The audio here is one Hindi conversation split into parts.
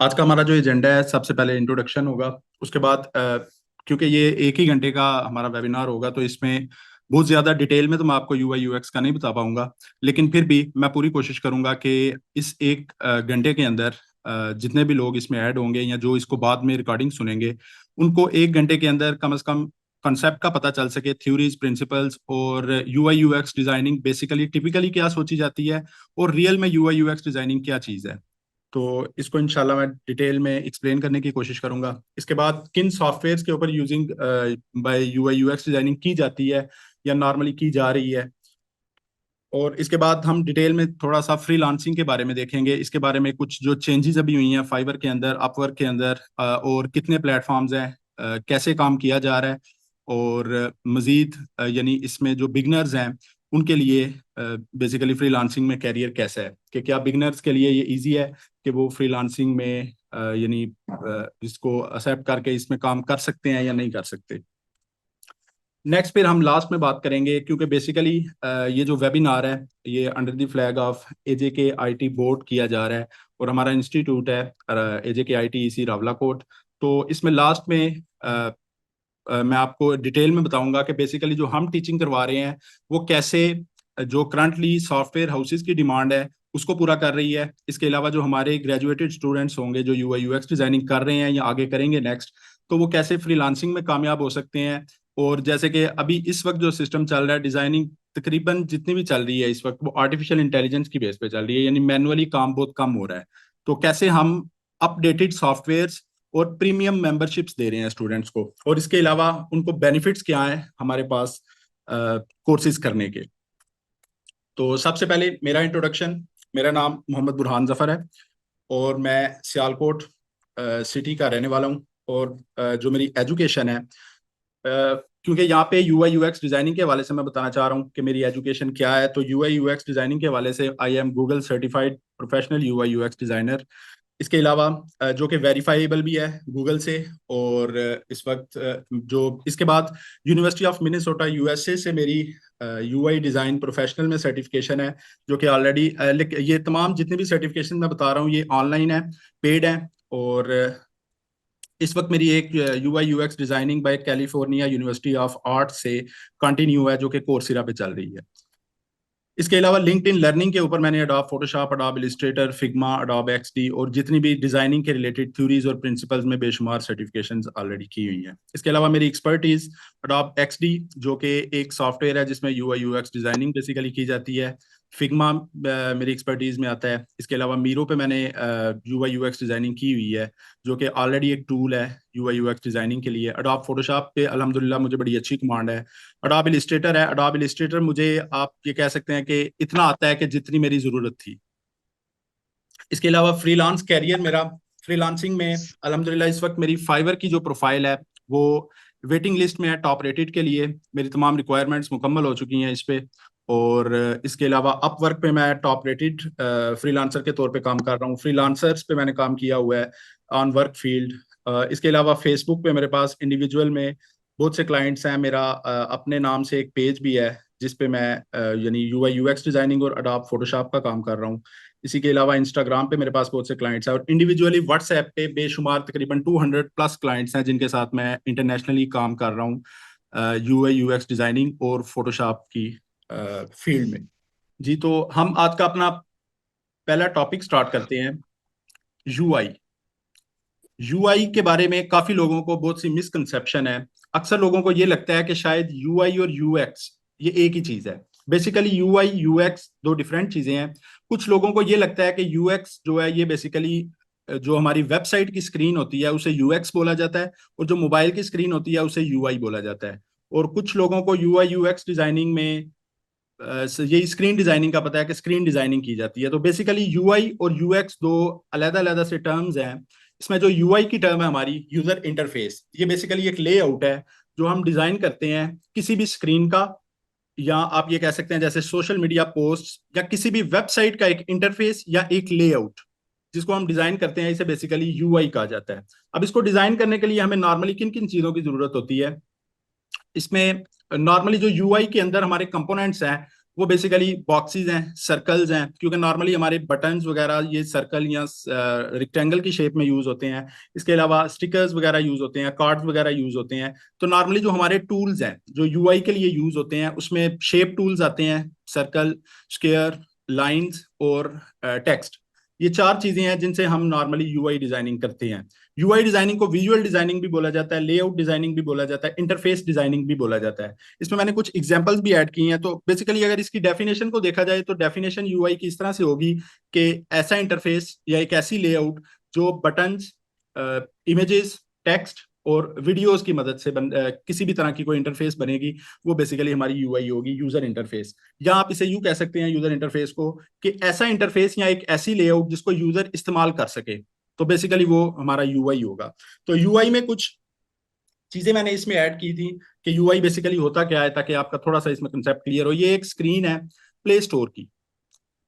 आज का हमारा जो एजेंडा है, सबसे पहले इंट्रोडक्शन होगा। उसके बाद क्योंकि ये 1 ही घंटे का हमारा वेबिनार होगा, तो इसमें बहुत ज़्यादा डिटेल में तो मैं आपको यूआई यूएक्स का नहीं बता पाऊंगा। लेकिन फिर भी मैं पूरी कोशिश करूंगा कि इस 1 घंटे के अंदर जितने भी लोग इसमें ऐड होंगे या जो इसको बाद में रिकॉर्डिंग सुनेंगे, उनको 1 घंटे के अंदर कम से कम कंसेप्ट का पता चल सके, थ्योरीज, प्रिंसिपल्स और UI UX designing basically typically क्या सोची जाती है और रियल में यूआई यूएक्स डिजाइनिंग क्या चीज़ है। तो इसको इंशाल्लाह मैं डिटेल में एक्सप्लेन करने की कोशिश करूंगा। इसके बाद किन सॉफ्टवेयर्स के ऊपर using by UI UX designing की जाती है या नॉर्मली की जा रही है, और इसके बाद हम डिटेल में थोड़ा सा फ्रीलांसिंग के बारे में देखेंगे। इसके बारे में कुछ जो चेंजेस अभी हुई हैं फाइवर के अंदर, अपवर्क के अंदर, और कितने प्लेटफॉर्म्स हैं, कैसे काम किया जा रहा है, और मजीद यानी इसमें जो बिगनर्स हैं उनके लिए बेसिकली फ्रीलांसिंग में कैरियर कैसा है, कि क्या बिगनर्स के लिए ये इजी है कि वो फ्रीलांसिंग में यानी इसको एक्सेप्ट करके इसमें काम कर सकते हैं या नहीं कर सकते। नेक्स्ट फिर हम लास्ट में बात करेंगे, क्योंकि बेसिकली ये जो वेबिनार है ये under the flag of AJK IT board किया जा रहा है, और हमारा इंस्टीट्यूट है एजेके आईटी इसी रावलाकोट। तो इसमें लास्ट में मैं आपको डिटेल में बताऊंगा कि बेसिकली जो हम टीचिंग करवा रहे हैं वो कैसे जो करंटली सॉफ्टवेयर हाउसेस की डिमांड है उसको पूरा कर रही है। इसके अलावा जो हमारे ग्रेजुएटेड स्टूडेंट्स होंगे जो यूआई यूएक्स डिजाइनिंग कर रहे हैं या आगे करेंगे नेक्स्ट, तो वो कैसे फ्रीलांसिंग में कामयाब हो सकते हैं। और जैसे कि अभी इस वक्त जो सिस्टम चल रहा है, डिजाइनिंग तकरीबन जितनी भी चल रही है इस वक्त वो आर्टिफिशियल इंटेलिजेंस की बेस पे चल रही है, यानी मैनुअली काम बहुत कम हो रहा है। तो कैसे हम अपडेटेड सॉफ्टवेयर्स और प्रीमियम मेंबरशिप्स दे रहे हैं स्टूडेंट्स को, और इसके अलावा उनको बेनिफिट्स क्या हैं हमारे पास कोर्सेज करने के। तो सबसे पहले मेरा इंट्रोडक्शन, मेरा नाम मोहम्मद बुरहान जफर है और मैं सियालकोट सिटी का रहने वाला हूँ। और जो मेरी एजुकेशन है, क्योंकि यहाँ पे यूआई यूएक्स डिजाइनिंग के हवाले से मैं बताना चाह रहा हूँ कि मेरी एजुकेशन क्या है। तो यूआई यूएक्स डिजाइनिंग के हवाले से I am Google certified professional UI UX designer. इसके अलावा जो कि वेरीफाइबल भी है गूगल से। और इस वक्त जो इसके बाद यूनिवर्सिटी ऑफ मिनेसोटा यूएसए से मेरी यूआई डिज़ाइन प्रोफेशनल में सर्टिफिकेशन है, जो कि ऑलरेडी ये तमाम जितनी भी सर्टिफिकेशन मैं बता रहा हूँ ये ऑनलाइन है, पेड है। और इस वक्त मेरी एक UI UX designing by California University of Art से कंटिन्यू है, जो कि कोर्सेरा पे चल रही है। इसके अलावा लिंक्डइन लर्निंग के ऊपर मैंने Adobe Photoshop, Adobe Illustrator, Figma, Adobe XD और जितनी भी डिजाइनिंग के रिलेटेड थ्योरीज और प्रिंसिपल्स में बेशुमार सर्टिफिकेशंस ऑलरेडी की हुई हैं। इसके अलावा मेरी एक्सपर्टीज अडोब एक्सडी, जो कि एक सॉफ्टवेयर है जिसमें यूआई यूएक्स डिजाइनिंग बेसिकली की जाती है। फिग्मा मेरी एक्सपर्टीज में आता है। इसके अलावा मीरो पे मैंने यूआई यूएक्स डिजाइनिंग की हुई है, जो कि ऑलरेडी एक टूल है यूआई यूएक्स डिजाइनिंग के लिए। अडोब फोटोशॉप पे अल्हम्दुलिल्लाह मुझे बड़ी अच्छी कमांड है। अडोब इलिस्ट्रेटर है, अडोब इलिस्ट्रेटर मुझे आप ये कह सकते हैं कि इतना आता है कि जितनी मेरी जरूरत थी। इसके अलावा फ्रीलांस कैरियर मेरा, फ्रीलांसिंग में अल्हम्दुलिल्लाह इस वक्त मेरी फाइवर की जो प्रोफाइल है वो वेटिंग लिस्ट में है टॉप रेटेड के लिए। मेरी तमाम रिक्वायरमेंट्स मुकम्मल हो चुकी हैं इस पे। और इसके अलावा अपवर्क पे मैं टॉप रेटेड फ्रीलांसर के तौर पे काम कर रहा हूँ। फ्रीलांसर्स पे मैंने काम किया हुआ है ऑन वर्क फील्ड। इसके अलावा फेसबुक पे मेरे पास इंडिविजुअल में बहुत से क्लाइंट्स हैं। मेरा अपने नाम से एक पेज भी है जिस पे मैं यानी यूआई यूएक्स डिजाइनिंग और अडोब फोटोशॉप का काम कर रहा हूँ। इसी के अलावा इंस्टाग्राम पे मेरे पास बहुत से क्लाइंट्स हैं, और इंडिविजुअली व्हाट्सएप पे बेशुमार तकरीबन 200 प्लस क्लाइंट्स हैं जिनके साथ मैं इंटरनेशनली काम कर रहा हूँ यूआई यूएक्स डिजाइनिंग और फोटोशॉप की फील्ड में। जी, तो हम आज का अपना पहला टॉपिक स्टार्ट करते हैं। यूआई। यूआई के बारे में काफी लोगों को बहुत सी मिसकंसेप्शन है। अक्सर लोगों को ये लगता है कि शायद यूआई और यूएक्स ये एक ही चीज है। बेसिकली यूआई यूएक्स दो डिफरेंट चीजें हैं। कुछ लोगों को ये लगता है कि यूएक्स जो है ये बेसिकली जो हमारी वेबसाइट की स्क्रीन होती है उसे यूएक्स बोला जाता है, और जो मोबाइल की स्क्रीन होती है उसे यूआई बोला जाता है। और कुछ लोगों को यूआई यूएक्स डिजाइनिंग में ये स्क्रीन डिजाइनिंग का पता है कि स्क्रीन डिजाइनिंग की जाती है। तो बेसिकली यूआई और यूएक्स दो अलग अलग से टर्म्स हैं। इसमें जो यूआई की टर्म है हमारी यूजर इंटरफेस, ये बेसिकली एक लेआउट है जो हम डिजाइन करते हैं किसी भी स्क्रीन का, या आप ये कह सकते हैं जैसे सोशल मीडिया पोस्ट या किसी भी वेबसाइट का एक इंटरफेस या एक लेआउट जिसको हम डिजाइन करते हैं, इसे बेसिकली यूआई कहा जाता है। अब इसको डिजाइन करने के लिए हमें नॉर्मली किन किन चीजों की जरूरत होती है, इसमें नॉर्मली जो यूआई के अंदर हमारे कंपोनेंट्स हैं वो बेसिकली बॉक्सेस हैं, सर्कल्स हैं, क्योंकि नॉर्मली हमारे बटन्स वगैरह ये सर्कल या रेक्टेंगल की शेप में यूज होते हैं। इसके अलावा स्टिकर्स वगैरह यूज होते हैं, कार्ड्स वगैरह यूज होते हैं। तो नॉर्मली जो हमारे टूल्स हैं जो यूआई के लिए यूज होते हैं उसमें शेप टूल्स आते हैं, सर्कल, स्क्वायर, लाइंस और टेक्स्ट। ये चार चीजें हैं जिनसे हम नॉर्मली यूआई डिजाइनिंग करते हैं। यूआई डिजाइनिंग को विजुअल डिजाइनिंग भी बोला जाता है, लेआउट डिजाइनिंग भी बोला जाता है, इंटरफेस डिजाइनिंग भी बोला जाता है। इसमें मैंने कुछ एग्जांपल्स भी ऐड की हैं। तो बेसिकली अगर इसकी डेफिनेशन को देखा जाए तो डेफिनेशन यूआई की इस तरह से होगी कि ऐसा इंटरफेस या एक ऐसी लेआउट जो बटन्स, इमेजेस, टेक्स्ट और वीडियोस की मदद से किसी भी तरह की कोई इंटरफेस बनेगी, वो बेसिकली हमारी यूआई होगी, यूजर इंटरफेस। या आप इसे यूं कह सकते हैं यूजर इंटरफेस को कि ऐसा इंटरफेस या एक ऐसी लेआउट जिसको यूजर इस्तेमाल कर सके, तो बेसिकली वो हमारा यूआई होगा। तो यूआई में कुछ चीजें मैंने इसमें ऐड की थी कि यूआई बेसिकली होता क्या है, ताकि आपका थोड़ा सा इसमें कंसेप्ट क्लियर हो। ये एक स्क्रीन है प्ले स्टोर की।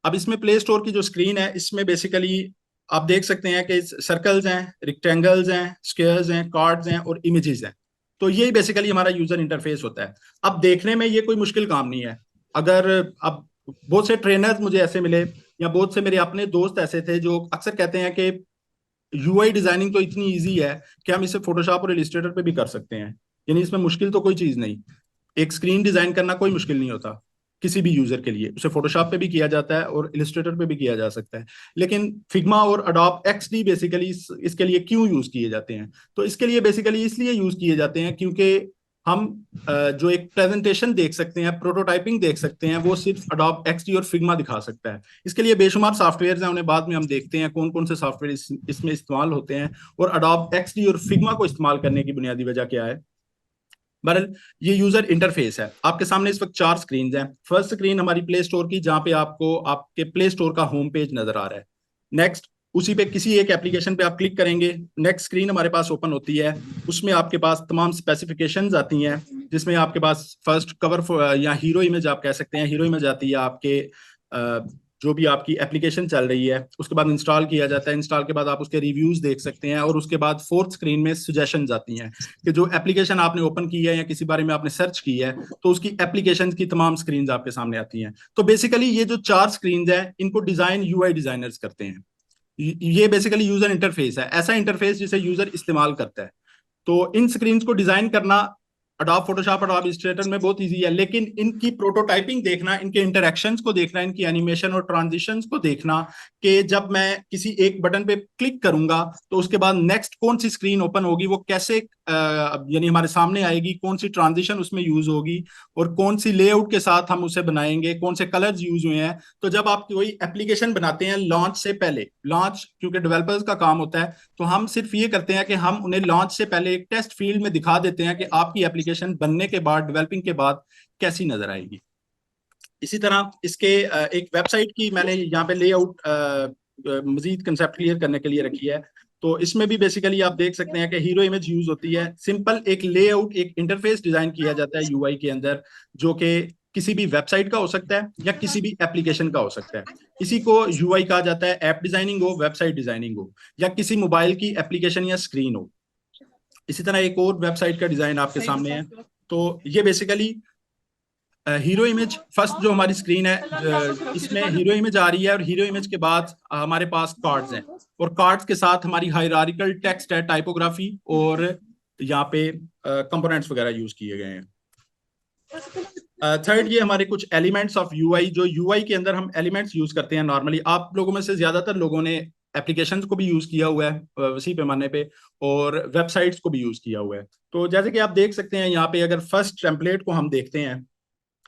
अब इसमें प्ले स्टोर की जो स्क्रीन है इसमें बेसिकली आप देख सकते हैं कि सर्कल्स हैं, रिक्टेंगल्स हैं, स्क्वायर्स हैं, कार्ड्स हैं और इमेजेस हैं। तो यही बेसिकली हमारा यूजर इंटरफेस होता है। अब देखने में ये कोई मुश्किल काम नहीं है। अगर अब बहुत से ट्रेनर्स मुझे ऐसे मिले या बहुत से मेरे अपने दोस्त ऐसे थे जो अक्सर कहते हैं कि यूआई डिजाइनिंग तो इतनी इजी है कि हम इसे फोटोशॉप और इलिस्ट्रेटर पे भी कर सकते हैं, यानी इसमें मुश्किल तो कोई चीज नहीं। एक स्क्रीन डिजाइन करना कोई मुश्किल नहीं होता किसी भी यूजर के लिए, उसे फोटोशॉप पे भी किया जाता है और इलिस्ट्रेटर पे भी किया जा सकता है। लेकिन फिग्मा और अडोब एक्सडी बेसिकली इसके लिए क्यों यूज किए जाते हैं? तो इसके लिए बेसिकली इसलिए यूज किए जाते हैं क्योंकि हम जो एक प्रेजेंटेशन देख सकते हैं, प्रोटोटाइपिंग देख सकते हैं, वो सिर्फ अडोब एक्सडी और फिग्मा दिखा सकता है। इसके लिए बेशुमार सॉफ्टवेयर हैं, उन्हें बाद में हम देखते हैं कौन कौन से सॉफ्टवेयर इसमें इस्तेमाल होते हैं और अडोब एक्सडी और फिग्मा को इस्तेमाल करने की बुनियादी वजह क्या है। बहरहाल ये यूजर इंटरफेस है। आपके सामने इस वक्त चार स्क्रीन हैं। फर्स्ट स्क्रीन हमारी प्ले स्टोर की, जहां पे आपको आपके प्ले स्टोर का होम पेज नजर आ रहा है। नेक्स्ट, उसी पे किसी एक एप्लीकेशन पे आप क्लिक करेंगे, नेक्स्ट स्क्रीन हमारे पास ओपन होती है। उसमें आपके पास तमाम स्पेसिफिकेशंस आती हैं, जिसमें आपके पास फर्स्ट कवर या हीरो इमेज आप कह सकते हैं, हीरो इमेज आती है आपके जो भी आपकी एप्लीकेशन चल रही है। उसके बाद इंस्टॉल किया जाता है, इंस्टॉल के बाद आप उसके रिव्यूज देख सकते हैं और उसके बाद फोर्थ स्क्रीन में सजेशंस आती हैं कि जो एप्लीकेशन आपने ओपन की है या किसी बारे में आपने सर्च की है तो उसकी एप्लीकेशन की तमाम स्क्रीन आपके सामने आती हैं। तो बेसिकली ये जो चार स्क्रीन है इनको डिजाइन यूआई डिजाइनर्स करते हैं। ये बेसिकली यूजर इंटरफेस है, ऐसा इंटरफेस जिसे यूजर इस्तेमाल करता है। तो इन स्क्रीन को डिजाइन करना अडोब फोटोशॉप, अडोब इलस्ट्रेटर में बहुत इजी है, लेकिन इनकी प्रोटोटाइपिंग देखना, इनके इंटरेक्शंस को देखना, इनकी एनिमेशन और ट्रांजिशंस को देखना कि जब मैं किसी एक बटन पे क्लिक करूंगा तो उसके बाद नेक्स्ट कौन सी स्क्रीन ओपन होगी, वो कैसे यानी हमारे सामने आएगी, कौन सी ट्रांजिशन उसमें यूज होगी और कौन सी लेआउट के साथ हम उसे बनाएंगे, कौन से कलर्स यूज हुए हैं। तो जब आप कोई एप्लीकेशन बनाते हैं लॉन्च से पहले, लॉन्च क्योंकि डेवलपर्स का काम होता है, तो हम सिर्फ ये करते हैं कि हम उन्हें लॉन्च से पहले एक टेस्ट फील्ड में दिखा देते हैं कि आपकी एप्लीकेशन बनने के बाद, डेवलपिंग के बाद कैसी नजर आएगी। इसी तरह इसके एक वेबसाइट की मैंने यहाँ पे लेआउट मजीद कंसेप्ट क्लियर करने के लिए रखी है। तो इसमें भी बेसिकली आप देख सकते हैं कि हीरो इमेज यूज होती है। सिंपल एक लेआउट, एक इंटरफेस डिजाइन किया जाता है यूआई के अंदर, जो कि किसी भी वेबसाइट का हो सकता है या किसी भी एप्लीकेशन का हो सकता है। इसी को यूआई कहा जाता है, ऐप डिजाइनिंग हो, वेबसाइट डिजाइनिंग हो, या किसी मोबाइल की एप्लीकेशन या स्क्रीन हो। इसी तरह एक और वेबसाइट का डिजाइन आपके सामने है। तो ये बेसिकली हीरो इमेज, फर्स्ट जो हमारी स्क्रीन है इसमें हीरो इमेज आ रही है और हीरो इमेज के बाद हमारे पास कार्ड्स हैं और कार्ड्स के साथ हमारी हायरार्किकल टेक्स्ट है, टाइपोग्राफी और यहाँ पे कंपोनेंट्स वगैरह यूज किए गए हैं। थर्ड, ये हमारे कुछ एलिमेंट्स ऑफ यूआई, जो यूआई के अंदर हम एलिमेंट्स यूज करते हैं नॉर्मली। आप लोगों में से ज्यादातर लोगों ने एप्लीकेशंस को भी यूज किया हुआ है वसी पैमाने पे, और वेबसाइट्स को भी यूज किया हुआ है। तो जैसे कि आप देख सकते हैं यहाँ पे, अगर फर्स्ट टेम्पलेट को हम देखते हैं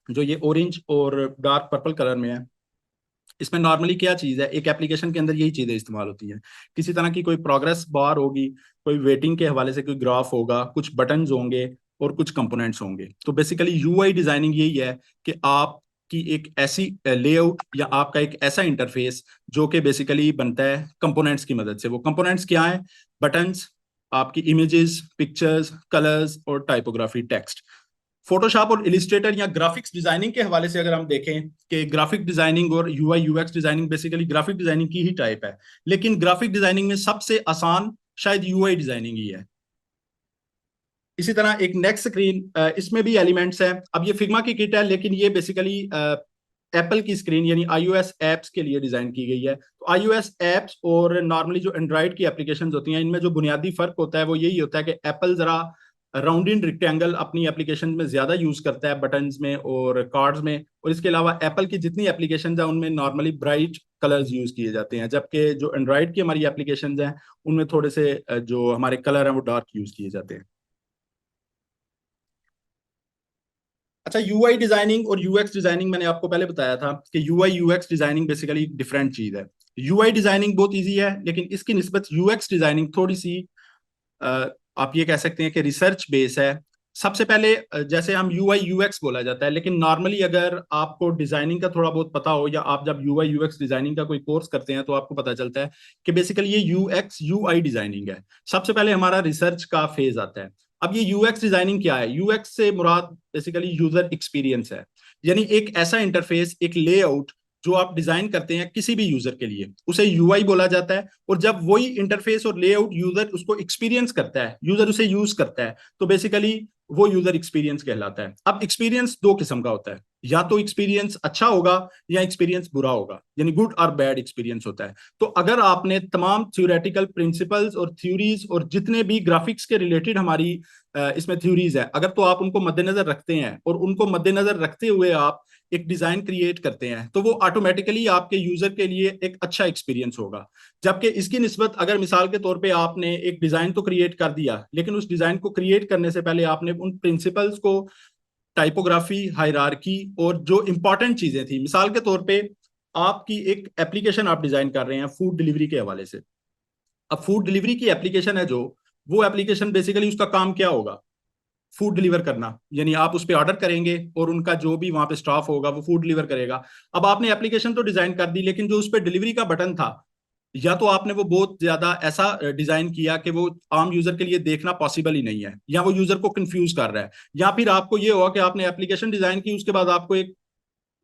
जो ये ऑरेंज और डार्क पर्पल कलर में है, इसमें नॉर्मली क्या चीज है, एक एप्लीकेशन के अंदर यही चीजें इस्तेमाल होती हैं। किसी तरह की कोई प्रोग्रेस बार होगी, कोई वेटिंग के हवाले से कोई ग्राफ होगा, कुछ बटन्स होंगे और कुछ कंपोनेंट्स होंगे। तो बेसिकली यूआई डिजाइनिंग यही है कि आप की एक ऐसी लेआउट या आपका एक ऐसा इंटरफेस जो कि बेसिकली बनता है कंपोनेंट्स की मदद से। वो कंपोनेंट्स क्या है? बटन्स, आपकी इमेजेस, पिक्चर्स, कलर्स और टाइपोग्राफी, टेक्स्ट। फोटोशॉप और इलिस्ट्रेटर या ग्राफिक्स डिजाइनिंग के हवाले से अगर हम देखें कि ग्राफिक डिजाइनिंग और UI UX designing basically graphic designing की ही टाइप है, लेकिन ग्राफिक डिजाइनिंग में सबसे आसान शायद यूआई डिजाइनिंग ही है। इसी तरह एक नेक्स्ट स्क्रीन, इसमें भी एलिमेंट्स हैं। अब ये फिग्मा की किट है, लेकिन ये बेसिकली एप्पल की स्क्रीन यानी iOS एप्स के लिए डिजाइन की गई है। तो iOS एप्स और नॉर्मली जो एंड्रॉइड की एप्लीकेशंस होती हैं, इनमें जो बुनियादी फर्क होता है वो यही होता है कि एप्पल जरा राउंडेड रेक्टेंगल अपनी एप्लीकेशन में ज्यादा यूज करता है, बटन्स में और कार्ड्स में। और इसके अलावा एप्पल की जितनी एप्लीकेशन है उनमें नॉर्मली ब्राइट कलर्स यूज किए जाते हैं, जबकि जो एंड्रॉइड की हमारी एप्लीकेशन हैं उनमें थोड़े से जो हमारे कलर हैं वो डार्क यूज किए जाते हैं। अच्छा, यूआई डिजाइनिंग और यूएक्स डिजाइनिंग मैंने आपको पहले बताया था कि UI UX designing basically different चीज है। यूआई डिजाइनिंग बहुत इजी है, लेकिन इसकी निस्बत यूएक्स डिजाइनिंग थोड़ी सी आप ये कह सकते हैं कि रिसर्च बेस है। सबसे पहले जैसे हम यूआई यूएक्स बोला जाता है, लेकिन नॉर्मली अगर आपको डिजाइनिंग का थोड़ा बहुत पता हो या आप जब यूआई यूएक्स डिजाइनिंग का कोई कोर्स करते हैं तो आपको पता चलता है कि बेसिकली ये यूएक्स यूआई डिजाइनिंग है। सबसे पहले हमारा रिसर्च का फेज आता है। अब ये यूएक्स डिजाइनिंग क्या है? यूएक्स से मुराद बेसिकली यूजर एक्सपीरियंस है, यानी एक ऐसा इंटरफेस, एक लेआउट जो आप डिजाइन करते हैं किसी भी यूजर के लिए, उसे यूआई बोला जाता है। और जब वही इंटरफेस और लेआउट यूजर उसको एक्सपीरियंस करता है, यूजर उसे यूज करता है, तो बेसिकली वो यूजर एक्सपीरियंस कहलाता है। अब एक्सपीरियंस दो किस्म का होता है, या तो एक्सपीरियंस अच्छा होगा या एक्सपीरियंस बुरा होगा, यानी गुड और बैड एक्सपीरियंस होता है। तो अगर आपने तमाम थ्योरेटिकल प्रिंसिपल्स और थ्योरीज और जितने भी ग्राफिक्स के रिलेटेड हमारी इसमें थ्योरीज है, अगर तो आप उनको मद्देनजर रखते हैं और उनको मद्देनजर रखते हुए आप एक डिजाइन क्रिएट करते हैं, तो वो ऑटोमेटिकली आपके यूजर के लिए एक अच्छा एक्सपीरियंस होगा। जबकि इसकी निस्बत अगर मिसाल के तौर पे आपने एक डिजाइन तो क्रिएट कर दिया, लेकिन उस डिजाइन को क्रिएट करने से पहले आपने उन प्रिंसिपल्स को, टाइपोग्राफी, हायरार्की और जो इंपॉर्टेंट चीजें थी, मिसाल के तौर पे आपकी एक एप्लीकेशन आप डिजाइन कर रहे हैं फूड डिलीवरी के हवाले से। अब फूड डिलीवरी की एप्लीकेशन है जो, वो एप्लीकेशन बेसिकली उसका काम क्या होगा? फूड डिलीवर करना, यानी आप उस पर ऑर्डर करेंगे और उनका जो भी वहां पे स्टाफ होगा वो फूड डिलीवर करेगा। अब आपने एप्लीकेशन तो डिजाइन कर दी, लेकिन जो उस पर डिलीवरी का बटन था, या तो आपने वो बहुत ज्यादा ऐसा डिजाइन किया कि वो आम यूजर के लिए देखना पॉसिबल ही नहीं है, या वो यूजर को कंफ्यूज कर रहा है, या फिर आपको ये हुआ कि आपने एप्लीकेशन डिजाइन की, उसके बाद आपको एक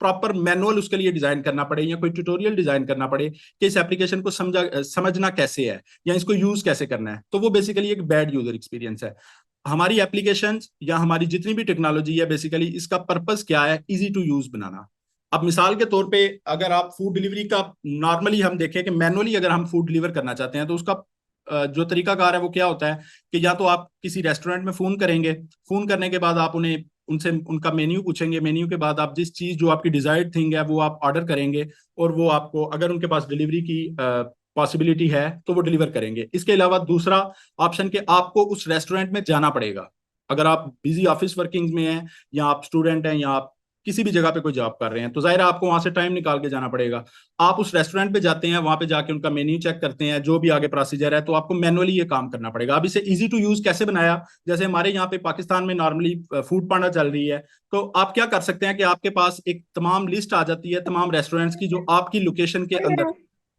प्रॉपर मैनुअल उसके लिए डिजाइन करना पड़े या कोई ट्यूटोरियल डिजाइन करना पड़े कि इस एप्लीकेशन को समझना कैसे है या इसको यूज कैसे करना है, तो वो बेसिकली एक बैड यूजर एक्सपीरियंस है। हमारी एप्लीकेशन या हमारी जितनी भी टेक्नोलॉजी है, बेसिकली इसका पर्पस क्या है? इजी टू यूज बनाना। अब मिसाल के तौर पे अगर आप फूड डिलीवरी का, नॉर्मली हम देखें कि मैनुअली अगर हम फूड डिलीवर करना चाहते हैं तो उसका जो तरीकाकार है वो क्या होता है कि या तो आप किसी रेस्टोरेंट में फोन करेंगे, फोन करने के बाद आप उन्हें उनसे उनका मेन्यू पूछेंगे, मेन्यू के बाद आप जिस चीज जो आपकी डिजायर्ड थिंग है वो आप ऑर्डर करेंगे, और वो आपको, अगर उनके पास डिलीवरी की पॉसिबिलिटी है तो वो डिलीवर करेंगे। इसके अलावा दूसरा ऑप्शन कि आपको उस रेस्टोरेंट में जाना पड़ेगा। अगर आप बिजी ऑफिस वर्किंग में हैं, या आप स्टूडेंट हैं, या आप किसी भी जगह पे कोई जॉब कर रहे हैं, तो जाहिर है आपको वहां से टाइम निकाल के जाना पड़ेगा। आप उस रेस्टोरेंट पे जाते हैं, वहां पे जाके उनका मेन्यू चेक करते हैं, जो भी आगे प्रोसीजर है, तो आपको मैनुअली ये काम करना पड़ेगा। अब इसे इजी टू यूज कैसे बनाया? जैसे हमारे यहाँ पे पाकिस्तान में नॉर्मली फूड पांडा चल रही है, तो आप क्या कर सकते हैं कि आपके पास एक तमाम लिस्ट आ जाती है तमाम रेस्टोरेंट्स की, जो आपकी लोकेशन के अंदर,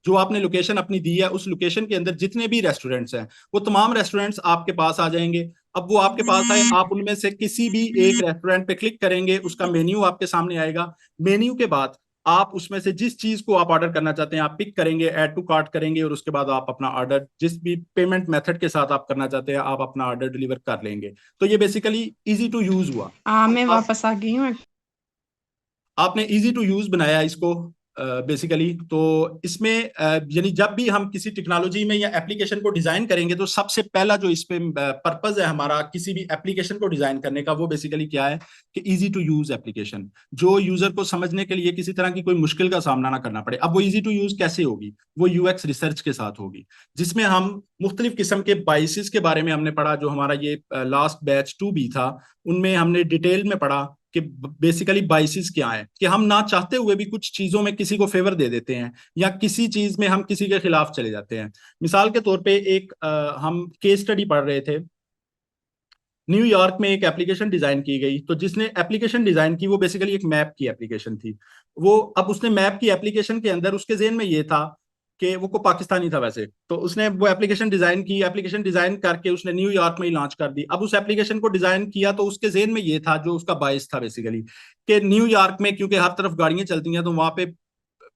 जो आपने लोकेशन अपनी दी है, उस लोकेशन के अंदर जितने भी रेस्टोरेंट्स हैं वो तमाम रेस्टोरेंट्स आपके पास आ जाएंगे। अब वो आपके पास आए, आप उनमें से किसी भी एक रेस्टोरेंट पे क्लिक करेंगे, उसका मेन्यू आपके सामने आएगा। मेन्यू के बाद आप उसमें से जिस चीज को आप ऑर्डर करना चाहते हैं आप पिक करेंगे, ऐड टू कार्ट करेंगे, और उसके बाद आप अपना ऑर्डर जिस भी पेमेंट मेथड के साथ आप करना चाहते हैं आप अपना ऑर्डर डिलीवर कर लेंगे। तो ये बेसिकली इजी टू यूज हुआ। हाँ, अब मैं वापस आ गई हूँ। आपने इजी टू यूज बनाया इसको बेसिकली। तो इसमें यानी जब भी हम किसी टेक्नोलॉजी में या एप्लीकेशन को डिजाइन करेंगे, तो सबसे पहला जो इस पे पर्पज है हमारा किसी भी एप्लीकेशन को डिजाइन करने का, वो बेसिकली क्या है कि इजी टू यूज एप्लीकेशन, जो यूजर को समझने के लिए किसी तरह की कोई मुश्किल का सामना ना करना पड़े। अब वो इजी टू यूज कैसे होगी? वो यूएक्स रिसर्च के साथ होगी, जिसमें हम मुख्तलिफ किस्म के बाइसिस के बारे में हमने पढ़ा। जो हमारा ये लास्ट बैच 2B था, उनमें हमने डिटेल में पढ़ा कि बेसिकली बाइसिस क्या है, कि हम ना चाहते हुए भी कुछ चीजों में किसी को फेवर दे देते हैं, या किसी चीज में हम किसी के खिलाफ चले जाते हैं। मिसाल के तौर पे एक हम केस स्टडी पढ़ रहे थे। न्यूयॉर्क में एक एप्लीकेशन डिजाइन की गई, तो जिसने एप्लीकेशन डिजाइन की वो बेसिकली एक मैप की एप्लीकेशन थी। वो, अब उसने मैप की एप्लीकेशन के अंदर उसके जेहन में ये था कि वो को पाकिस्तानी था वैसे, तो उसने वो एप्लीकेशन डिजाइन की, एप्लीकेशन डिजाइन करके उसने न्यूयॉर्क में ही लॉन्च कर दी। अब उस एप्लीकेशन को डिजाइन किया तो उसके जेहन में ये था, जो उसका बायस था बेसिकली, कि न्यूयॉर्क में क्योंकि हर तरफ गाड़ियां चलती हैं तो वहां पे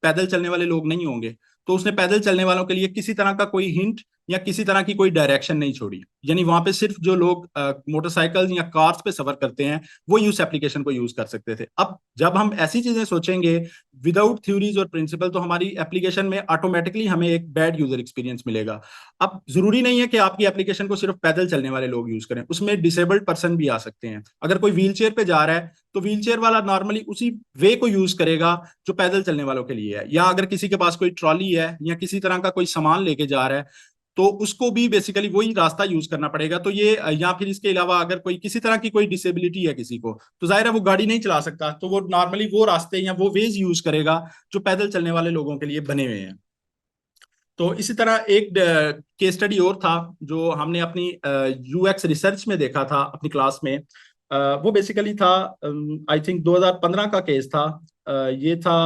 पैदल चलने वाले लोग नहीं होंगे, तो उसने पैदल चलने वालों के लिए किसी तरह का कोई हिंट या किसी तरह की कोई डायरेक्शन नहीं छोड़ी। यानी वहां पे सिर्फ जो लोग मोटरसाइकिल या कार्स पे सफर करते हैं वो यूज एप्लीकेशन को यूज कर सकते थे। अब जब हम ऐसी चीजें सोचेंगे विदाउट थ्योरीज और प्रिंसिपल, तो हमारी एप्लीकेशन में ऑटोमेटिकली हमें एक बैड यूजर एक्सपीरियंस मिलेगा। अब जरूरी नहीं है कि आपकी एप्लीकेशन को सिर्फ पैदल चलने वाले लोग यूज करें, उसमें डिसेबल्ड पर्सन भी आ सकते हैं। अगर कोई व्हील चेयर पे जा रहा है तो व्हील चेयर वाला नॉर्मली उसी वे को यूज करेगा जो पैदल चलने वालों के लिए है। या अगर किसी के पास कोई ट्रॉली है या किसी तरह का कोई सामान लेके जा रहा है तो उसको भी बेसिकली वही रास्ता यूज करना पड़ेगा। तो ये या फिर इसके अलावा अगर कोई किसी तरह की कोई डिसेबिलिटी है किसी को, तो जाहिर है वो गाड़ी नहीं चला सकता, तो वो नॉर्मली वो रास्ते या वो वेज यूज करेगा जो पैदल चलने वाले लोगों के लिए बने हुए हैं। तो इसी तरह एक केस स्टडी और था जो हमने अपनी यूएक्स रिसर्च में देखा था अपनी क्लास में। वो बेसिकली था, आई थिंक 2015 का केस था। ये था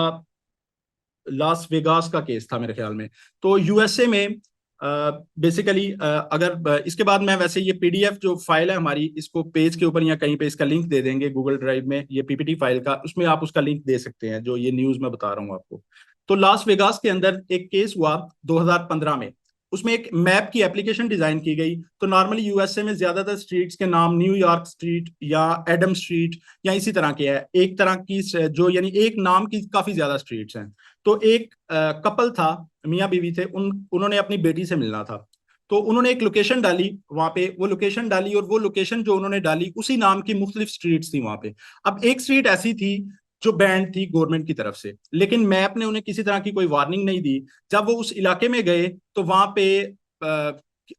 लास वेगास का केस था मेरे ख्याल में। तो यूएसए में बेसिकली अगर इसके बाद मैं वैसे ये पीडीएफ जो फाइल है हमारी, इसको पेज के ऊपर या कहीं पे इसका लिंक दे देंगे गूगल ड्राइव में, ये पीपीटी फाइल का, उसमें आप उसका लिंक दे सकते हैं जो ये न्यूज में बता रहा हूँ आपको। तो लास वेगास के अंदर एक केस हुआ 2015 में। उसमें एक मैप की एप्लीकेशन डिजाइन की गई। तो नॉर्मली यूएसए में ज्यादातर स्ट्रीट्स के नाम न्यूयॉर्क स्ट्रीट या एडम स्ट्रीट या इसी तरह के है, एक तरह की जो यानी एक नाम की काफी ज्यादा स्ट्रीट्स हैं। तो एक कपल था, मियाँ बीवी थे, उन्होंने अपनी बेटी से मिलना था। तो उन्होंने एक लोकेशन डाली वहां पे, वो लोकेशन डाली और वो लोकेशन जो उन्होंने डाली उसी नाम की मुख्तलिफ स्ट्रीट्स थी वहां पे। अब एक स्ट्रीट ऐसी थी जो बैंड थी गवर्नमेंट की तरफ से, लेकिन मैप ने उन्हें किसी तरह की कोई वार्निंग नहीं दी। जब वो उस इलाके में गए तो वहां पे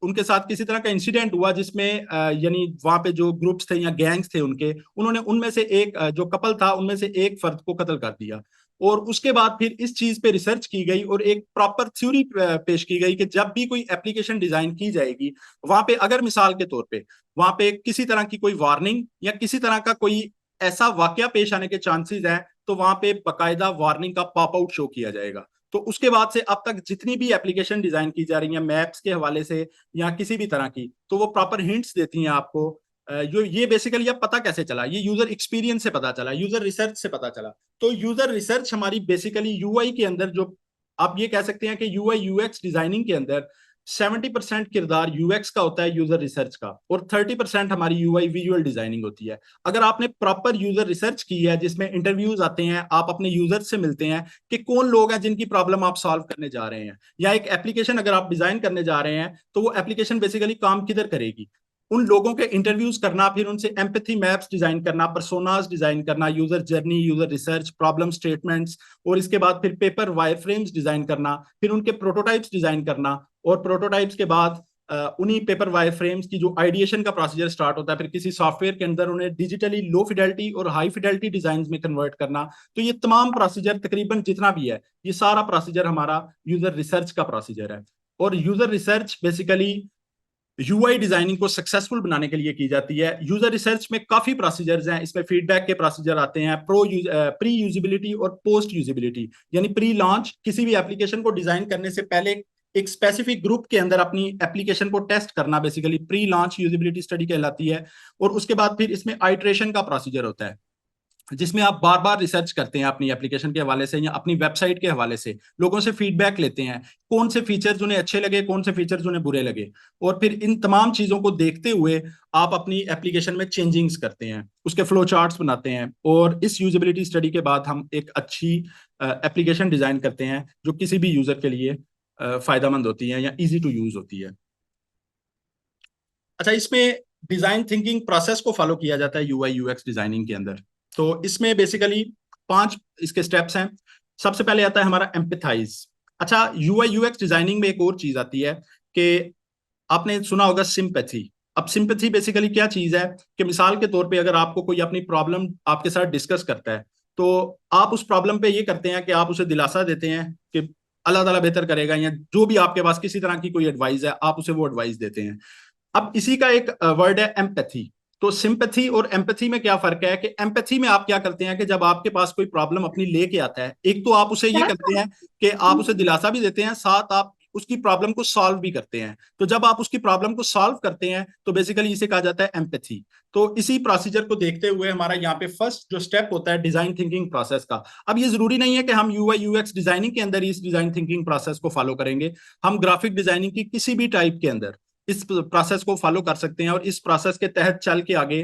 उनके साथ किसी तरह का इंसिडेंट हुआ जिसमें यानी वहां पे जो ग्रुप्स थे या गैंग्स थे उनके, उन्होंने उनमें से एक जो कपल था उनमें से एक फर्द को कत्ल कर दिया। और उसके बाद फिर इस चीज पे रिसर्च की गई और एक प्रॉपर थ्योरी पेश की गई कि जब भी कोई एप्लीकेशन डिजाइन की जाएगी वहां पे अगर मिसाल के तौर पे वहां पे किसी तरह की कोई वार्निंग या किसी तरह का कोई ऐसा वाकया पेश आने के चांसेस हैं, तो वहां पे बकायदा वार्निंग का पॉप आउट शो किया जाएगा। तो उसके बाद से अब तक जितनी भी एप्लीकेशन डिजाइन की जा रही है मैप्स के हवाले से या किसी भी तरह की, तो वो प्रॉपर हिंट्स देती हैं आपको। जो ये बेसिकली अब पता कैसे चला, ये यूजर एक्सपीरियंस से पता चला, यूजर रिसर्च से पता चला। तो यूजर रिसर्च हमारी बेसिकली यूआई के अंदर, जो आप ये कह सकते हैं कि यूआई यूएक्स डिजाइनिंग के अंदर 70% किरदार यूएक्स का होता है, यूजर रिसर्च का, और 30% हमारी यूआई विजुअल डिजाइनिंग होती है। अगर आपने प्रॉपर यूजर रिसर्च की है जिसमें इंटरव्यूज आते हैं, आप अपने यूजर से मिलते हैं कि कौन लोग हैं जिनकी प्रॉब्लम आप सॉल्व करने जा रहे हैं, या एक एप्लीकेशन अगर आप डिजाइन करने जा रहे हैं तो वो एप्लीकेशन बेसिकली काम किधर करेगी, उन लोगों के इंटरव्यूज करना, फिर उनसे एम्पैथी मैप्स डिजाइन करना, पर्सोनास डिजाइन करना, user journey, user research, problem statements, और इसके बाद फिर पेपर वायरफ्रेम्स डिजाइन करना, फिर उनके प्रोटोटाइप्स डिजाइन करना, और प्रोटोटाइप्स के बाद उन्हीं पेपर वायरफ्रेम्स की जो आइडिएशन का प्रोसीजर स्टार्ट होता है, फिर किसी सॉफ्टवेयर के अंदर उन्हें डिजिटली लो फिडेलिटी और हाई फिडेलिटी डिजाइन में कन्वर्ट करना। तो ये तमाम प्रोसीजर तकरीबन जितना भी है, ये सारा प्रोसीजर हमारा यूजर रिसर्च का प्रोसीजर है। और user research basically UI designing को सक्सेसफुल बनाने के लिए की जाती है। यूजर रिसर्च में काफी प्रोसीजर्स हैं, इसमें फीडबैक के प्रोसीजर आते हैं, प्री यूजिबिलिटी और पोस्ट यूजिबिलिटी। यानी प्री लॉन्च, किसी भी एप्लीकेशन को डिजाइन करने से पहले एक स्पेसिफिक ग्रुप के अंदर अपनी एप्लीकेशन को टेस्ट करना basically pre launch usability study कहलाती है। और उसके बाद फिर इसमें आइट्रेशन का प्रोसीजर होता है जिसमें आप बार बार रिसर्च करते हैं अपनी एप्लीकेशन के हवाले से या अपनी वेबसाइट के हवाले से, लोगों से फीडबैक लेते हैं, कौन से फीचर्स उन्हें अच्छे लगे, कौन से फीचर्स उन्हें बुरे लगे, और फिर इन तमाम चीजों को देखते हुए आप अपनी एप्लीकेशन में चेंजिंग्स करते हैं, उसके फ्लो चार्ट्स बनाते हैं, और इस यूजेबिलिटी स्टडी के बाद हम एक अच्छी एप्लीकेशन डिजाइन करते हैं जो किसी भी यूजर के लिए फायदेमंद होती है या इजी टू यूज होती है। अच्छा, इसमें डिजाइन थिंकिंग प्रोसेस को फॉलो किया जाता है यूआई यूएक्स डिजाइनिंग के अंदर। तो इसमें बेसिकली 5 इसके स्टेप्स हैं। सबसे पहले आता है हमारा एम्पैथाइज। अच्छा, यूआई यूएक्स डिजाइनिंग में एक और चीज आती है कि आपने सुना होगा सिंपैथी। अब सिंपैथी बेसिकली क्या चीज है कि मिसाल के तौर पे अगर आपको कोई अपनी प्रॉब्लम आपके साथ डिस्कस करता है, तो आप उस प्रॉब्लम पे ये करते हैं कि आप उसे दिलासा देते हैं कि अल्लाह ताला बेहतर करेगा, या जो भी आपके पास किसी तरह की कोई एडवाइस है आप उसे वो एडवाइस देते हैं। अब इसी का एक वर्ड है एम्पैथी। तो सिंपैथी और एम्पैथी में क्या फर्क है कि एम्पैथी में आप क्या करते हैं कि जब आपके पास कोई प्रॉब्लम अपनी लेके आता है, एक तो आप उसे ये करते हैं कि आप उसे दिलासा भी देते हैं, साथ आप उसकी प्रॉब्लम को सॉल्व भी करते हैं। तो जब आप उसकी प्रॉब्लम को सॉल्व करते हैं तो बेसिकली इसे कहा जाता है एम्पैथी। तो इसी प्रोसीजर को देखते हुए हमारा यहाँ पे फर्स्ट जो स्टेप होता है डिजाइन थिंकिंग प्रोसेस का। अब ये जरूरी नहीं है कि हम यूआई यूएक्स डिजाइनिंग के अंदर ही इस डिजाइन थिंकिंग प्रोसेस को फॉलो करेंगे, हम ग्राफिक डिजाइनिंग की किसी भी टाइप के अंदर इस प्रोसेस को फॉलो कर सकते हैं और इस प्रोसेस के तहत चल के आगे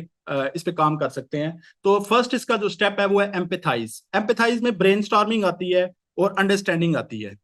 इस पे काम कर सकते हैं। तो फर्स्ट इसका जो स्टेप है वो है एम्पैथाइज। एम्पैथाइज में ब्रेनस्टॉर्मिंग आती है और अंडरस्टैंडिंग आती है।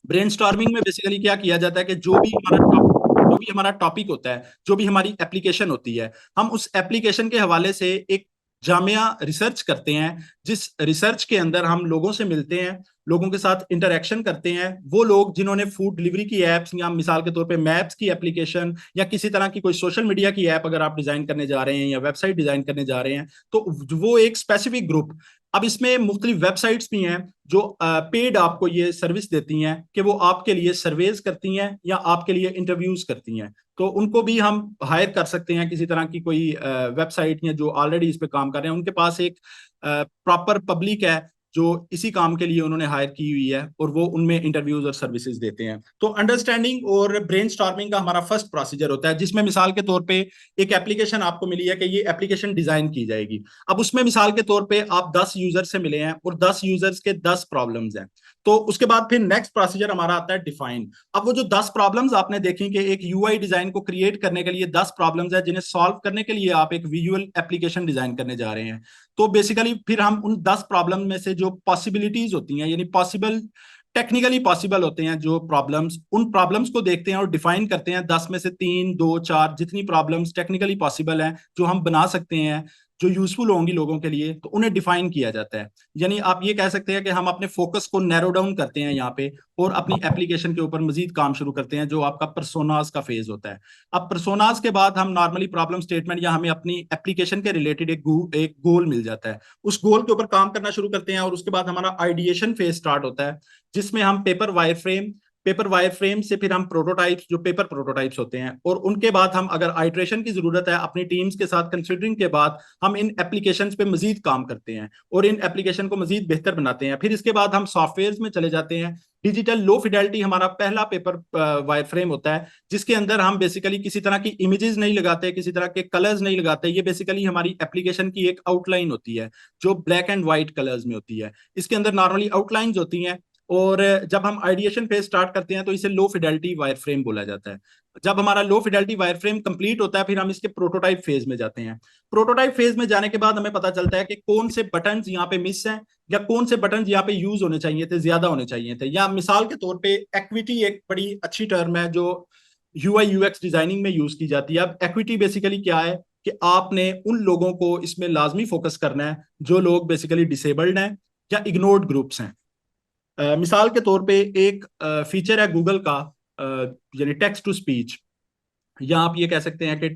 ब्रेनस्टॉर्मिंग में बेसिकली क्या किया जाता है कि जो भी हमारा टॉपिक होता है, जो भी हमारी एप्लीकेशन होती है, हम उस एप्लीकेशन के हवाले से एक जामिया रिसर्च करते हैं, जिस रिसर्च के अंदर हम लोगों से मिलते हैं, लोगों के साथ इंटरेक्शन करते हैं। वो लोग जिन्होंने फूड डिलीवरी की एप्स या मिसाल के तौर पे मैप्स की एप्लीकेशन या किसी तरह की कोई सोशल मीडिया की ऐप अगर आप डिजाइन करने जा रहे हैं या वेबसाइट डिजाइन करने जा रहे हैं, तो वो एक स्पेसिफिक ग्रुप। अब इसमें मुख्तलिफ वेबसाइट्स भी हैं जो पेड आपको ये सर्विस देती हैं कि वो आपके लिए सर्वेज करती हैं या आपके लिए इंटरव्यूज करती हैं। तो उनको भी हम हायर कर सकते हैं, किसी तरह की कोई वेबसाइट या जो ऑलरेडी इस पे काम कर रहे हैं, उनके पास एक प्रॉपर पब्लिक है जो इसी काम के लिए उन्होंने हायर की हुई है और वो उनमें इंटरव्यूज और सर्विसेज देते हैं। तो अंडरस्टैंडिंग और ब्रेनस्टॉर्मिंग का हमारा फर्स्ट प्रोसीजर होता है, जिसमें मिसाल के तौर पे एक एप्लीकेशन आपको मिली है कि ये एप्लीकेशन डिजाइन की जाएगी। अब उसमें मिसाल के तौर पे आप 10 यूजर से मिले हैं और 10 यूजर्स के 10 प्रॉब्लम्स हैं। तो उसके बाद फिर नेक्स्ट प्रोसीजर हमारा आता है डिफाइन। अब वो जो 10 प्रॉब्लम्स आपने देखी कि एक यूआई डिजाइन को क्रिएट करने के लिए 10 प्रॉब्लम्स है जिन्हें सॉल्व करने के लिए आप एक विजुअल एप्लीकेशन डिजाइन करने जा रहे हैं। तो बेसिकली फिर हम उन 10 प्रॉब्लम में से जो पॉसिबिलिटीज होती हैं, यानी पॉसिबल टेक्निकली पॉसिबल होते हैं जो प्रॉब्लम्स, उन प्रॉब्लम्स को देखते हैं और डिफाइन करते हैं। 10 में से 3, 2, 4 जितनी प्रॉब्लम्स टेक्निकली पॉसिबल हैं जो हम बना सकते हैं, जो यूजफुल होंगी लोगों के लिए, तो उन्हें डिफाइन किया जाता है। यानी आप ये कह सकते हैं कि हम अपने फोकस को नैरो डाउन करते हैं यहाँ पे और अपनी एप्लीकेशन के ऊपर मजीद काम शुरू करते हैं, जो आपका पर्सोनास का फेज होता है। अब पर्सोनास के बाद हम नॉर्मली प्रॉब्लम स्टेटमेंट या हमें अपनी एप्लीकेशन के रिलेटेड एक गोल मिल जाता है, उस गोल के ऊपर काम करना शुरू करते हैं और उसके बाद हमारा आइडिएशन फेज स्टार्ट होता है, जिसमें हम पेपर वायर फ्रेम से फिर हम प्रोटोटाइप्स, जो पेपर प्रोटोटाइप्स होते हैं, और उनके बाद हम अगर आइट्रेशन की जरूरत है अपनी टीम्स के साथ कंसिडरिंग के बाद हम इन एप्लीकेशंस पे मजीद काम करते हैं और इन एप्लीकेशन को मजीद बेहतर बनाते हैं। फिर इसके बाद हम सॉफ्टवेयर में चले जाते हैं। डिजिटल लो फिडेलिटी हमारा पहला पेपर वायर फ्रेम होता है, जिसके अंदर हम बेसिकली किसी तरह की इमेजेस नहीं लगाते, किसी तरह के कलर्स नहीं लगाते। ये बेसिकली हमारी एप्लीकेशन की एक आउटलाइन होती है जो ब्लैक एंड व्हाइट कलर्स में होती है। इसके अंदर नॉर्मली आउटलाइंस होती हैं और जब हम आइडिएशन फेज स्टार्ट करते हैं तो इसे लो फिडेलिटी वायर फ्रेम बोला जाता है। जब हमारा लो फिडेलिटी वायर फ्रेम कंप्लीट होता है फिर हम इसके प्रोटोटाइप फेज में जाते हैं। प्रोटोटाइप फेज में जाने के बाद हमें पता चलता है कि कौन से बटन्स यहाँ पे मिस हैं या कौन से बटन यहाँ पे यूज होने चाहिए थे, ज्यादा होने चाहिए थे। या मिसाल के तौर पे एक्विटी एक बड़ी अच्छी टर्म है जो यूआई यूएक्स डिजाइनिंग में यूज की जाती है। अब एक्विटी बेसिकली क्या है कि आपने उन लोगों को इसमें लाजमी फोकस करना है जो लोग बेसिकली डिसेबल्ड हैं या इग्नोर्ड ग्रुप्स हैं। मिसाल के तौर पे एक फीचर है गूगल का, यानी टेक्स्ट टू स्पीच, या आप ये कह सकते हैं कि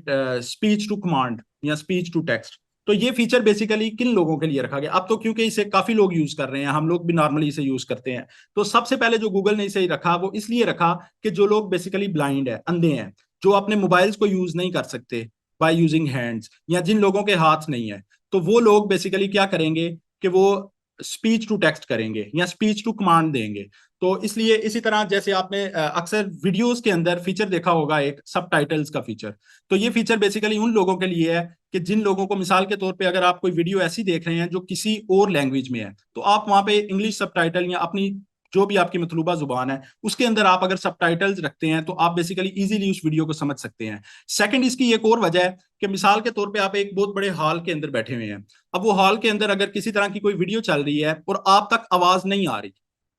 स्पीच टू कमांड या स्पीच टू टेक्स्ट। तो ये फीचर बेसिकली किन लोगों के लिए रखा गया? अब तो क्योंकि इसे काफी लोग यूज कर रहे हैं, हम लोग भी नॉर्मली इसे यूज करते हैं, तो सबसे पहले जो गूगल ने इसे रखा वो इसलिए रखा कि जो लोग बेसिकली ब्लाइंड है, अंधे हैं, जो अपने मोबाइल्स को यूज नहीं कर सकते बाय यूजिंग हैंड्स, या जिन लोगों के हाथ नहीं है, तो वो लोग बेसिकली क्या करेंगे कि वो स्पीच टू टेक्स्ट करेंगे या स्पीच टू कमांड देंगे। तो इसलिए इसी तरह जैसे आपने अक्सर वीडियोस के अंदर फीचर देखा होगा एक सबटाइटल्स का फीचर, तो ये फीचर बेसिकली उन लोगों के लिए है कि जिन लोगों को, मिसाल के तौर पे अगर आप कोई वीडियो ऐसी देख रहे हैं जो किसी और लैंग्वेज में है, तो आप वहां पे इंग्लिश सबटाइटल या अपनी जो भी आपकी मतलूबा जुबान है उसके अंदर आप अगर सबटाइटल्स रखते हैं तो आप बेसिकली इजीली उस वीडियो को समझ सकते हैं। सेकंड, इसकी एक और वजह है कि मिसाल के तौर पे आप एक बहुत बड़े हॉल के अंदर बैठे हुए हैं। अब वो हॉल के अंदर अगर किसी तरह की कोई वीडियो चल रही है और आप तक आवाज नहीं आ रही,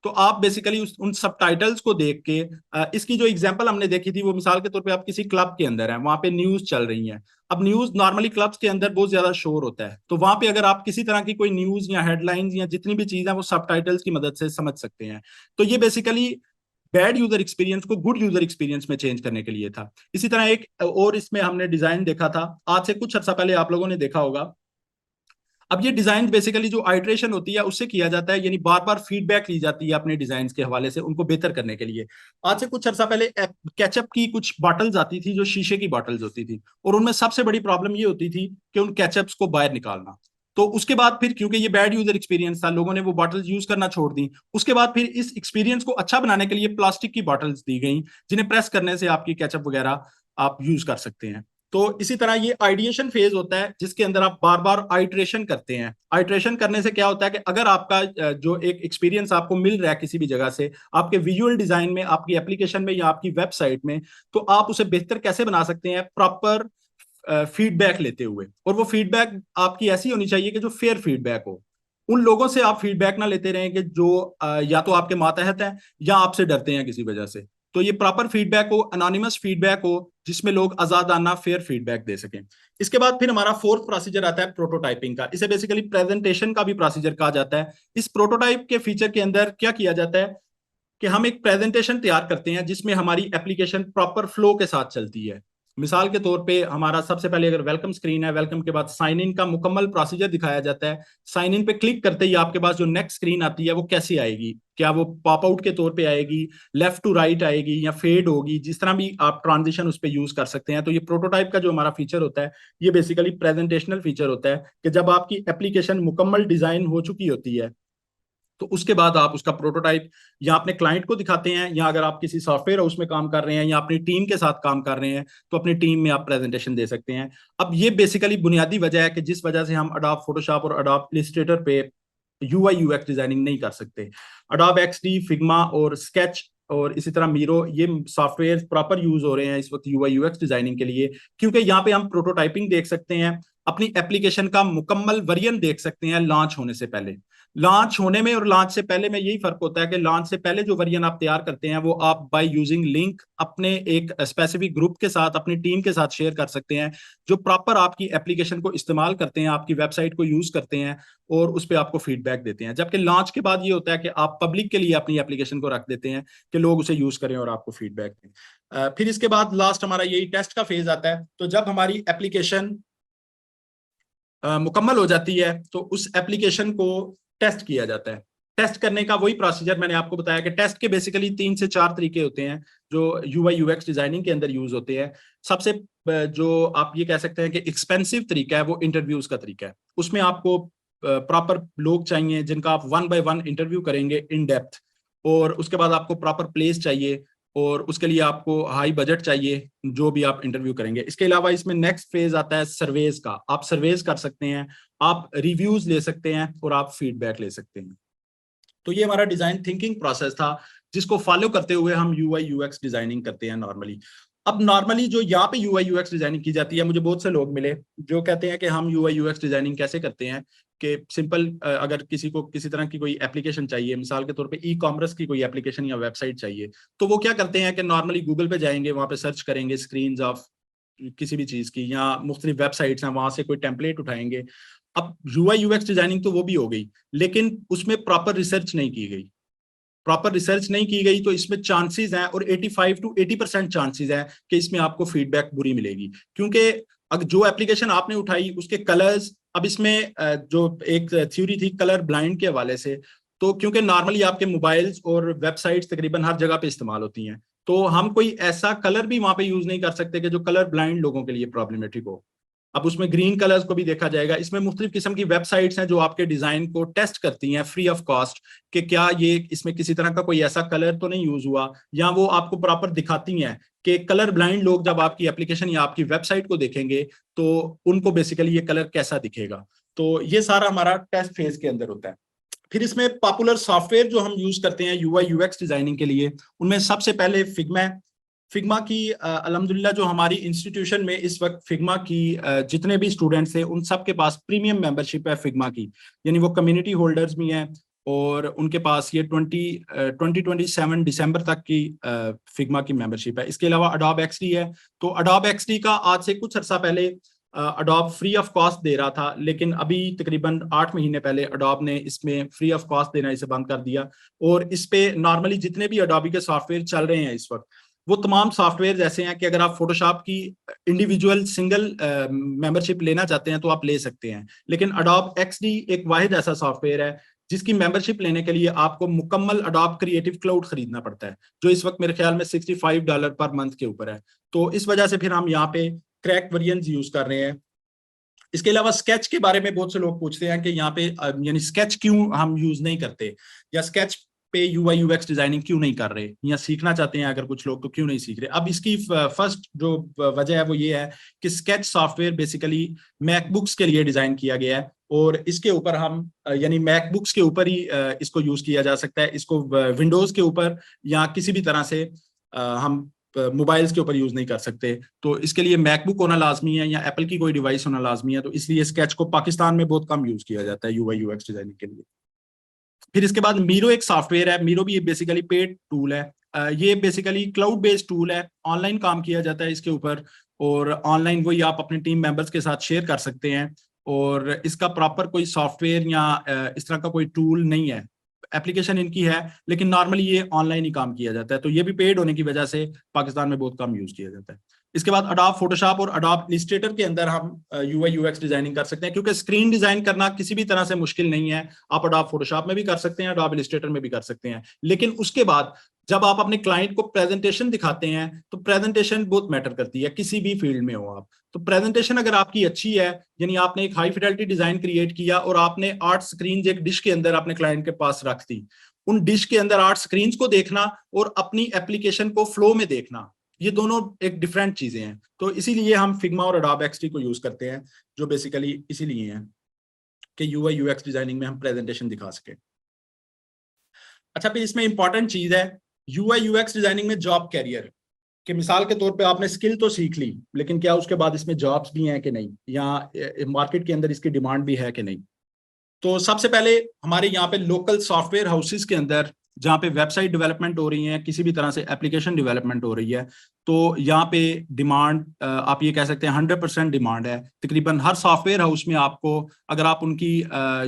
तो आप बेसिकली उन सबटाइटल्स को देख के इसकी जो एग्जांपल हमने देखी थी वो मिसाल के तौर पे आप किसी क्लब के अंदर हैं, वहां पे न्यूज चल रही है। अब न्यूज नॉर्मली क्लब्स के अंदर बहुत ज्यादा शोर होता है, तो वहां पे अगर आप किसी तरह की कोई न्यूज या हेडलाइंस या जितनी भी चीज है वो सबटाइटल्स की मदद से समझ सकते हैं। तो ये बेसिकली बैड यूजर एक्सपीरियंस को गुड यूजर एक्सपीरियंस में चेंज करने के लिए था। इसी तरह एक और इसमें हमने डिजाइन देखा था आज से कुछ अर्सा पहले, आप लोगों ने देखा होगा। अब ये डिजाइन बेसिकली जो आइट्रेशन होती है उससे किया जाता है, यानी बार बार फीडबैक ली जाती है अपने डिजाइन के हवाले से उनको बेहतर करने के लिए। आज से कुछ अर्सा पहले केचप की कुछ बॉटल्स आती थी जो शीशे की बॉटल्स होती थी, और उनमें सबसे बड़ी प्रॉब्लम ये होती थी कि उन केचप्स को बाहर निकालना। तो उसके बाद फिर क्योंकि ये बैड यूजर एक्सपीरियंस था, लोगों ने वो बॉटल्स यूज करना छोड़ दी। उसके बाद फिर इस एक्सपीरियंस को अच्छा बनाने के लिए प्लास्टिक की बॉटल्स दी गई, जिन्हें प्रेस करने से आपकी केचप वगैरह आप यूज कर सकते हैं। तो इसी तरह ये आइडिएशन फेज होता है, जिसके अंदर आप बार बार आइट्रेशन करते हैं। आइट्रेशन करने से क्या होता है कि अगर आपका जो एक एक्सपीरियंस आपको मिल रहा है किसी भी जगह से, आपके विजुअल डिजाइन में, आपकी एप्लीकेशन में या आपकी वेबसाइट में, तो आप उसे बेहतर कैसे बना सकते हैं, प्रॉपर फीडबैक लेते हुए। और वो फीडबैक आपकी ऐसी होनी चाहिए कि जो फेयर फीडबैक हो। उन लोगों से आप फीडबैक ना लेते रहें कि जो या तो आपके मातहत हैं या आपसे डरते हैं किसी वजह से। तो ये प्रॉपर फीडबैक हो, अनोनिमस फीडबैक हो, जिसमें लोग आजादाना फेयर फीडबैक दे सकें। इसके बाद फिर हमारा फोर्थ प्रोसीजर आता है प्रोटोटाइपिंग का। इसे बेसिकली प्रेजेंटेशन का भी प्रोसीजर कहा जाता है। इस प्रोटोटाइप के फीचर के अंदर क्या किया जाता है कि हम एक प्रेजेंटेशन तैयार करते हैं जिसमें हमारी एप्लीकेशन प्रॉपर फ्लो के साथ चलती है। मिसाल के तौर पे हमारा सबसे पहले अगर वेलकम स्क्रीन है, वेलकम के बाद साइन इन का मुकम्मल प्रोसीजर दिखाया जाता है। साइन इन पे क्लिक करते ही आपके पास जो नेक्स्ट स्क्रीन आती है वो कैसी आएगी, क्या वो पॉप आउट के तौर पे आएगी, लेफ्ट टू राइट आएगी या फेड होगी, जिस तरह भी आप ट्रांजिशन उस पर यूज कर सकते हैं। तो ये प्रोटोटाइप का जो हमारा फीचर होता है, ये बेसिकली प्रेजेंटेशनल फीचर होता है कि जब आपकी एप्लीकेशन मुकम्मल डिजाइन हो चुकी होती है, तो उसके बाद आप उसका प्रोटोटाइप या अपने क्लाइंट को दिखाते हैं, या अगर आप किसी सॉफ्टवेयर हाउस में काम कर रहे हैं या अपनी टीम के साथ काम कर रहे हैं, तो अपनी टीम में आप प्रेजेंटेशन दे सकते हैं। अब ये बेसिकली बुनियादी वजह है कि जिस वजह से हम अडोब फोटोशॉप और अडोब इलस्ट्रेटर पे यूआई यूएक्स डिजाइनिंग नहीं कर सकते। अडोब एक्सडी, फिग्मा और स्केच और इसी तरह मीरो, ये सॉफ्टवेयर प्रॉपर यूज हो रहे हैं इस वक्त यूआई यूएक्स डिजाइनिंग के लिए, क्योंकि यहाँ पे हम प्रोटोटाइपिंग देख सकते हैं, अपनी एप्लीकेशन का मुकम्मल वर्जन देख सकते हैं लॉन्च होने से पहले। लॉन्च होने में और लॉन्च से पहले में यही फर्क होता है कि लॉन्च से पहले जो वर्जन आप तैयार करते हैं वो आप बाय यूजिंग लिंक अपने एक स्पेसिफिक ग्रुप के साथ, अपनी टीम के साथ शेयर कर सकते हैं, जो प्रॉपर आपकी एप्लीकेशन को इस्तेमाल करते हैं, आपकी वेबसाइट को यूज करते हैं और उस पर आपको फीडबैक देते हैं। जबकि लॉन्च के बाद ये होता है कि आप पब्लिक के लिए अपनी एप्लीकेशन को रख देते हैं कि लोग उसे यूज करें और आपको फीडबैक दें। फिर इसके बाद लास्ट हमारा यही टेस्ट का फेज आता है। तो जब हमारी एप्लीकेशन मुकम्मल हो जाती है तो उस एप्लीकेशन को टेस्ट किया जाता है। टेस्ट करने का वही प्रोसीजर मैंने आपको बताया कि टेस्ट के बेसिकली 3 से 4 तरीके होते हैं जो यूआई यूएक्स डिजाइनिंग के अंदर यूज होते हैं। सबसे जो आप ये कह सकते हैं कि एक्सपेंसिव तरीका है वो इंटरव्यूज का तरीका है। उसमें आपको प्रॉपर लोग चाहिए जिनका आप 1 बाय 1 इंटरव्यू करेंगे इन डेप्थ, और उसके बाद आपको प्रॉपर प्लेस चाहिए, और उसके लिए आपको हाई बजट चाहिए जो भी आप इंटरव्यू करेंगे। इसके अलावा इसमें नेक्स्ट फेज आता है सर्वेज का। आप सर्वेज कर सकते हैं, आप रिव्यूज ले सकते हैं और आप फीडबैक ले सकते हैं। तो ये हमारा डिजाइन थिंकिंग प्रोसेस था, जिसको फॉलो करते हुए हम यूआई यूएक्स डिजाइनिंग करते हैं नॉर्मली। अब नॉर्मली जो यहाँ पे यूआई यूएक्स डिजाइनिंग की जाती है, मुझे बहुत से लोग मिले जो कहते हैं कि हम यूआई यूएक्स डिजाइनिंग कैसे करते हैं, कि सिंपल अगर किसी को किसी तरह की कोई एप्लीकेशन चाहिए, मिसाल के तौर पे ई कॉमर्स की कोई एप्लीकेशन या वेबसाइट चाहिए, तो वो क्या करते हैं कि नॉर्मली गूगल पे जाएंगे, वहां पे सर्च करेंगे स्क्रीन ऑफ किसी भी चीज की, या मुख्तलिफ वेबसाइट्स हैं वहां से कोई टेम्पलेट उठाएंगे। अब यूआई यूएक्स डिजाइनिंग तो वो भी हो गई, लेकिन उसमें प्रॉपर रिसर्च नहीं की गई। प्रॉपर रिसर्च नहीं की गई तो इसमें चांसेस हैं, और 85 to 80% चांसेस हैं कि इसमें आपको फीडबैक बुरी मिलेगी। क्योंकि अगर जो एप्लीकेशन आपने उठाई उसके कलर्स, अब इसमें जो एक थ्योरी थी कलर ब्लाइंड के हवाले से, तो क्योंकि नॉर्मली आपके मोबाइल्स और वेबसाइट्स तकरीबन हर जगह पे इस्तेमाल होती हैं, तो हम कोई ऐसा कलर भी वहां पे यूज नहीं कर सकते कि जो कलर ब्लाइंड लोगों के लिए प्रॉब्लमेटिक हो। अब उसमें ग्रीन कलर्स को भी देखा जाएगा। इसमें मुख्तलिफ किस्म की वेबसाइट्स हैं जो आपके डिजाइन को टेस्ट करती हैं फ्री ऑफ कॉस्ट, कि क्या ये इसमें किसी तरह का कोई ऐसा कलर तो नहीं यूज हुआ, या वो आपको प्रॉपर दिखाती हैं कि कलर ब्लाइंड लोग जब आपकी एप्लीकेशन या आपकी वेबसाइट को देखेंगे तो उनको बेसिकली ये कलर कैसा दिखेगा। तो ये सारा हमारा टेस्ट फेज के अंदर होता है। फिर इसमें पॉपुलर सॉफ्टवेयर जो हम यूज करते हैं यूआई यूएक्स डिजाइनिंग के लिए, उनमें सबसे पहले फिग्मा है। फिग्मा की अल्हम्दुलिल्लाह जो हमारी इंस्टीट्यूशन में इस वक्त फिग्मा की जितने भी स्टूडेंट्स हैं उन सब के पास प्रीमियम मेंबरशिप है फिग्मा की, यानी वो कम्युनिटी होल्डर्स भी हैं, और उनके पास ये 2027 दिसंबर तक की फिग्मा की मेंबरशिप है। इसके अलावा अडोब एक्सडी है। तो अडोब एक्सडी का आज से कुछ अर्सा पहले अडोब फ्री ऑफ कॉस्ट दे रहा था, लेकिन अभी तकरीबन 8 महीने पहले अडोब ने इसमें फ्री ऑफ कॉस्ट देना इसे बंद कर दिया। और इस पे नॉर्मली जितने भी अडोबी के सॉफ्टवेयर चल रहे हैं इस वक्त, वो तमाम सॉफ्टवेयर ऐसे हैं कि अगर आप फोटोशॉप की इंडिविजुअल सिंगल मेंबरशिप लेना चाहते हैं तो आप ले सकते हैं, लेकिन अडोब एक्सडी एक वाहिद ऐसा सॉफ्टवेयर है जिसकी मेंबरशिप लेने के लिए आपको मुकम्मल अडोब क्रिएटिव क्लाउड खरीदना पड़ता है, जो इस वक्त मेरे ख्याल में $65 पर मंथ के ऊपर है। तो इस वजह से फिर हम यहाँ पे क्रैक वेरिएंट यूज कर रहे हैं। इसके अलावा स्केच के बारे में बहुत से लोग पूछते हैं कि यहाँ पे यानी स्केच क्यों हम यूज नहीं करते, या स्केच पे यूआई यूएक्स डिजाइनिंग क्यों नहीं कर रहे, या सीखना चाहते हैं अगर कुछ लोग तो क्यों नहीं सीख रहे। अब इसकी फर्स्ट जो वजह है वो ये है कि स्केच सॉफ्टवेयर बेसिकली मैकबुक्स के लिए डिजाइन किया गया है, और इसके ऊपर हम यानी मैकबुक्स के ऊपर ही इसको यूज किया जा सकता है। इसको विंडोज के ऊपर या किसी भी तरह से हम मोबाइल्स के ऊपर यूज नहीं कर सकते। तो इसके लिए मैकबुक होना लाजमी है या एप्पल की कोई डिवाइस होना लाजमी है, तो इसलिए स्केच को पाकिस्तान में बहुत कम यूज किया जाता है यूआई यूएक्स डिजाइनिंग के लिए। फिर इसके बाद मीरो एक सॉफ्टवेयर है, मीरो भी बेसिकली पेड टूल है। ये बेसिकली क्लाउड बेस्ड टूल है, ऑनलाइन काम किया जाता है इसके ऊपर, और ऑनलाइन वही आप अपने टीम मेंबर्स के साथ शेयर कर सकते हैं। और इसका प्रॉपर कोई सॉफ्टवेयर या इस तरह का कोई टूल नहीं है, एप्लीकेशन इनकी है, लेकिन नॉर्मली ये ऑनलाइन ही काम किया जाता है। तो ये भी पेड होने की वजह से पाकिस्तान में बहुत कम यूज किया जाता है। इसके बाद अडोब फोटोशॉप और अडोब इलस्ट्रेटर के अंदर हम यूआई यूएक्स डिजाइनिंग कर सकते हैं, क्योंकि स्क्रीन डिजाइन करना किसी भी तरह से मुश्किल नहीं है। आप अडोब फोटोशॉप में भी कर सकते हैं, अडोब इलस्ट्रेटर में भी कर सकते हैं, लेकिन उसके बाद जब आप अपने क्लाइंट को प्रेजेंटेशन दिखाते हैं तो प्रेजेंटेशन बहुत मैटर करती है, किसी भी फील्ड में हो आप। तो प्रेजेंटेशन अगर आपकी अच्छी है, यानी आपने एक हाई फिडेलिटी डिजाइन क्रिएट किया और आपने 8 स्क्रीन एक डिश के अंदर अपने क्लाइंट के पास रख दी, उन डिश के अंदर 8 स्क्रीन को देखना और अपनी एप्लीकेशन को फ्लो में देखना, ये दोनों एक डिफरेंट चीजें हैं। तो इसीलिए हम फिग्मा और अडोब एक्सडी को यूज करते हैं, जो बेसिकली इसीलिए हैं कि यूआई यूएक्स डिजाइनिंग में हम प्रेजेंटेशन दिखा सके। अच्छा, फिर इसमें इंपॉर्टेंट चीज है यूआई यूएक्स डिजाइनिंग में जॉब कैरियर कि मिसाल के तौर पे आपने स्किल तो सीख ली, लेकिन क्या उसके बाद इसमें जॉब्स भी हैं कि नहीं, या मार्केट के अंदर इसकी डिमांड भी है कि नहीं। तो सबसे पहले हमारे यहाँ पे लोकल सॉफ्टवेयर हाउसेस के अंदर जहाँ पे वेबसाइट डेवलपमेंट हो रही है, किसी भी तरह से एप्लीकेशन डेवलपमेंट हो रही है, तो यहाँ पे डिमांड आप ये कह सकते हैं 100% डिमांड है। तकरीबन हर सॉफ्टवेयर हाउस में आपको, अगर आप उनकी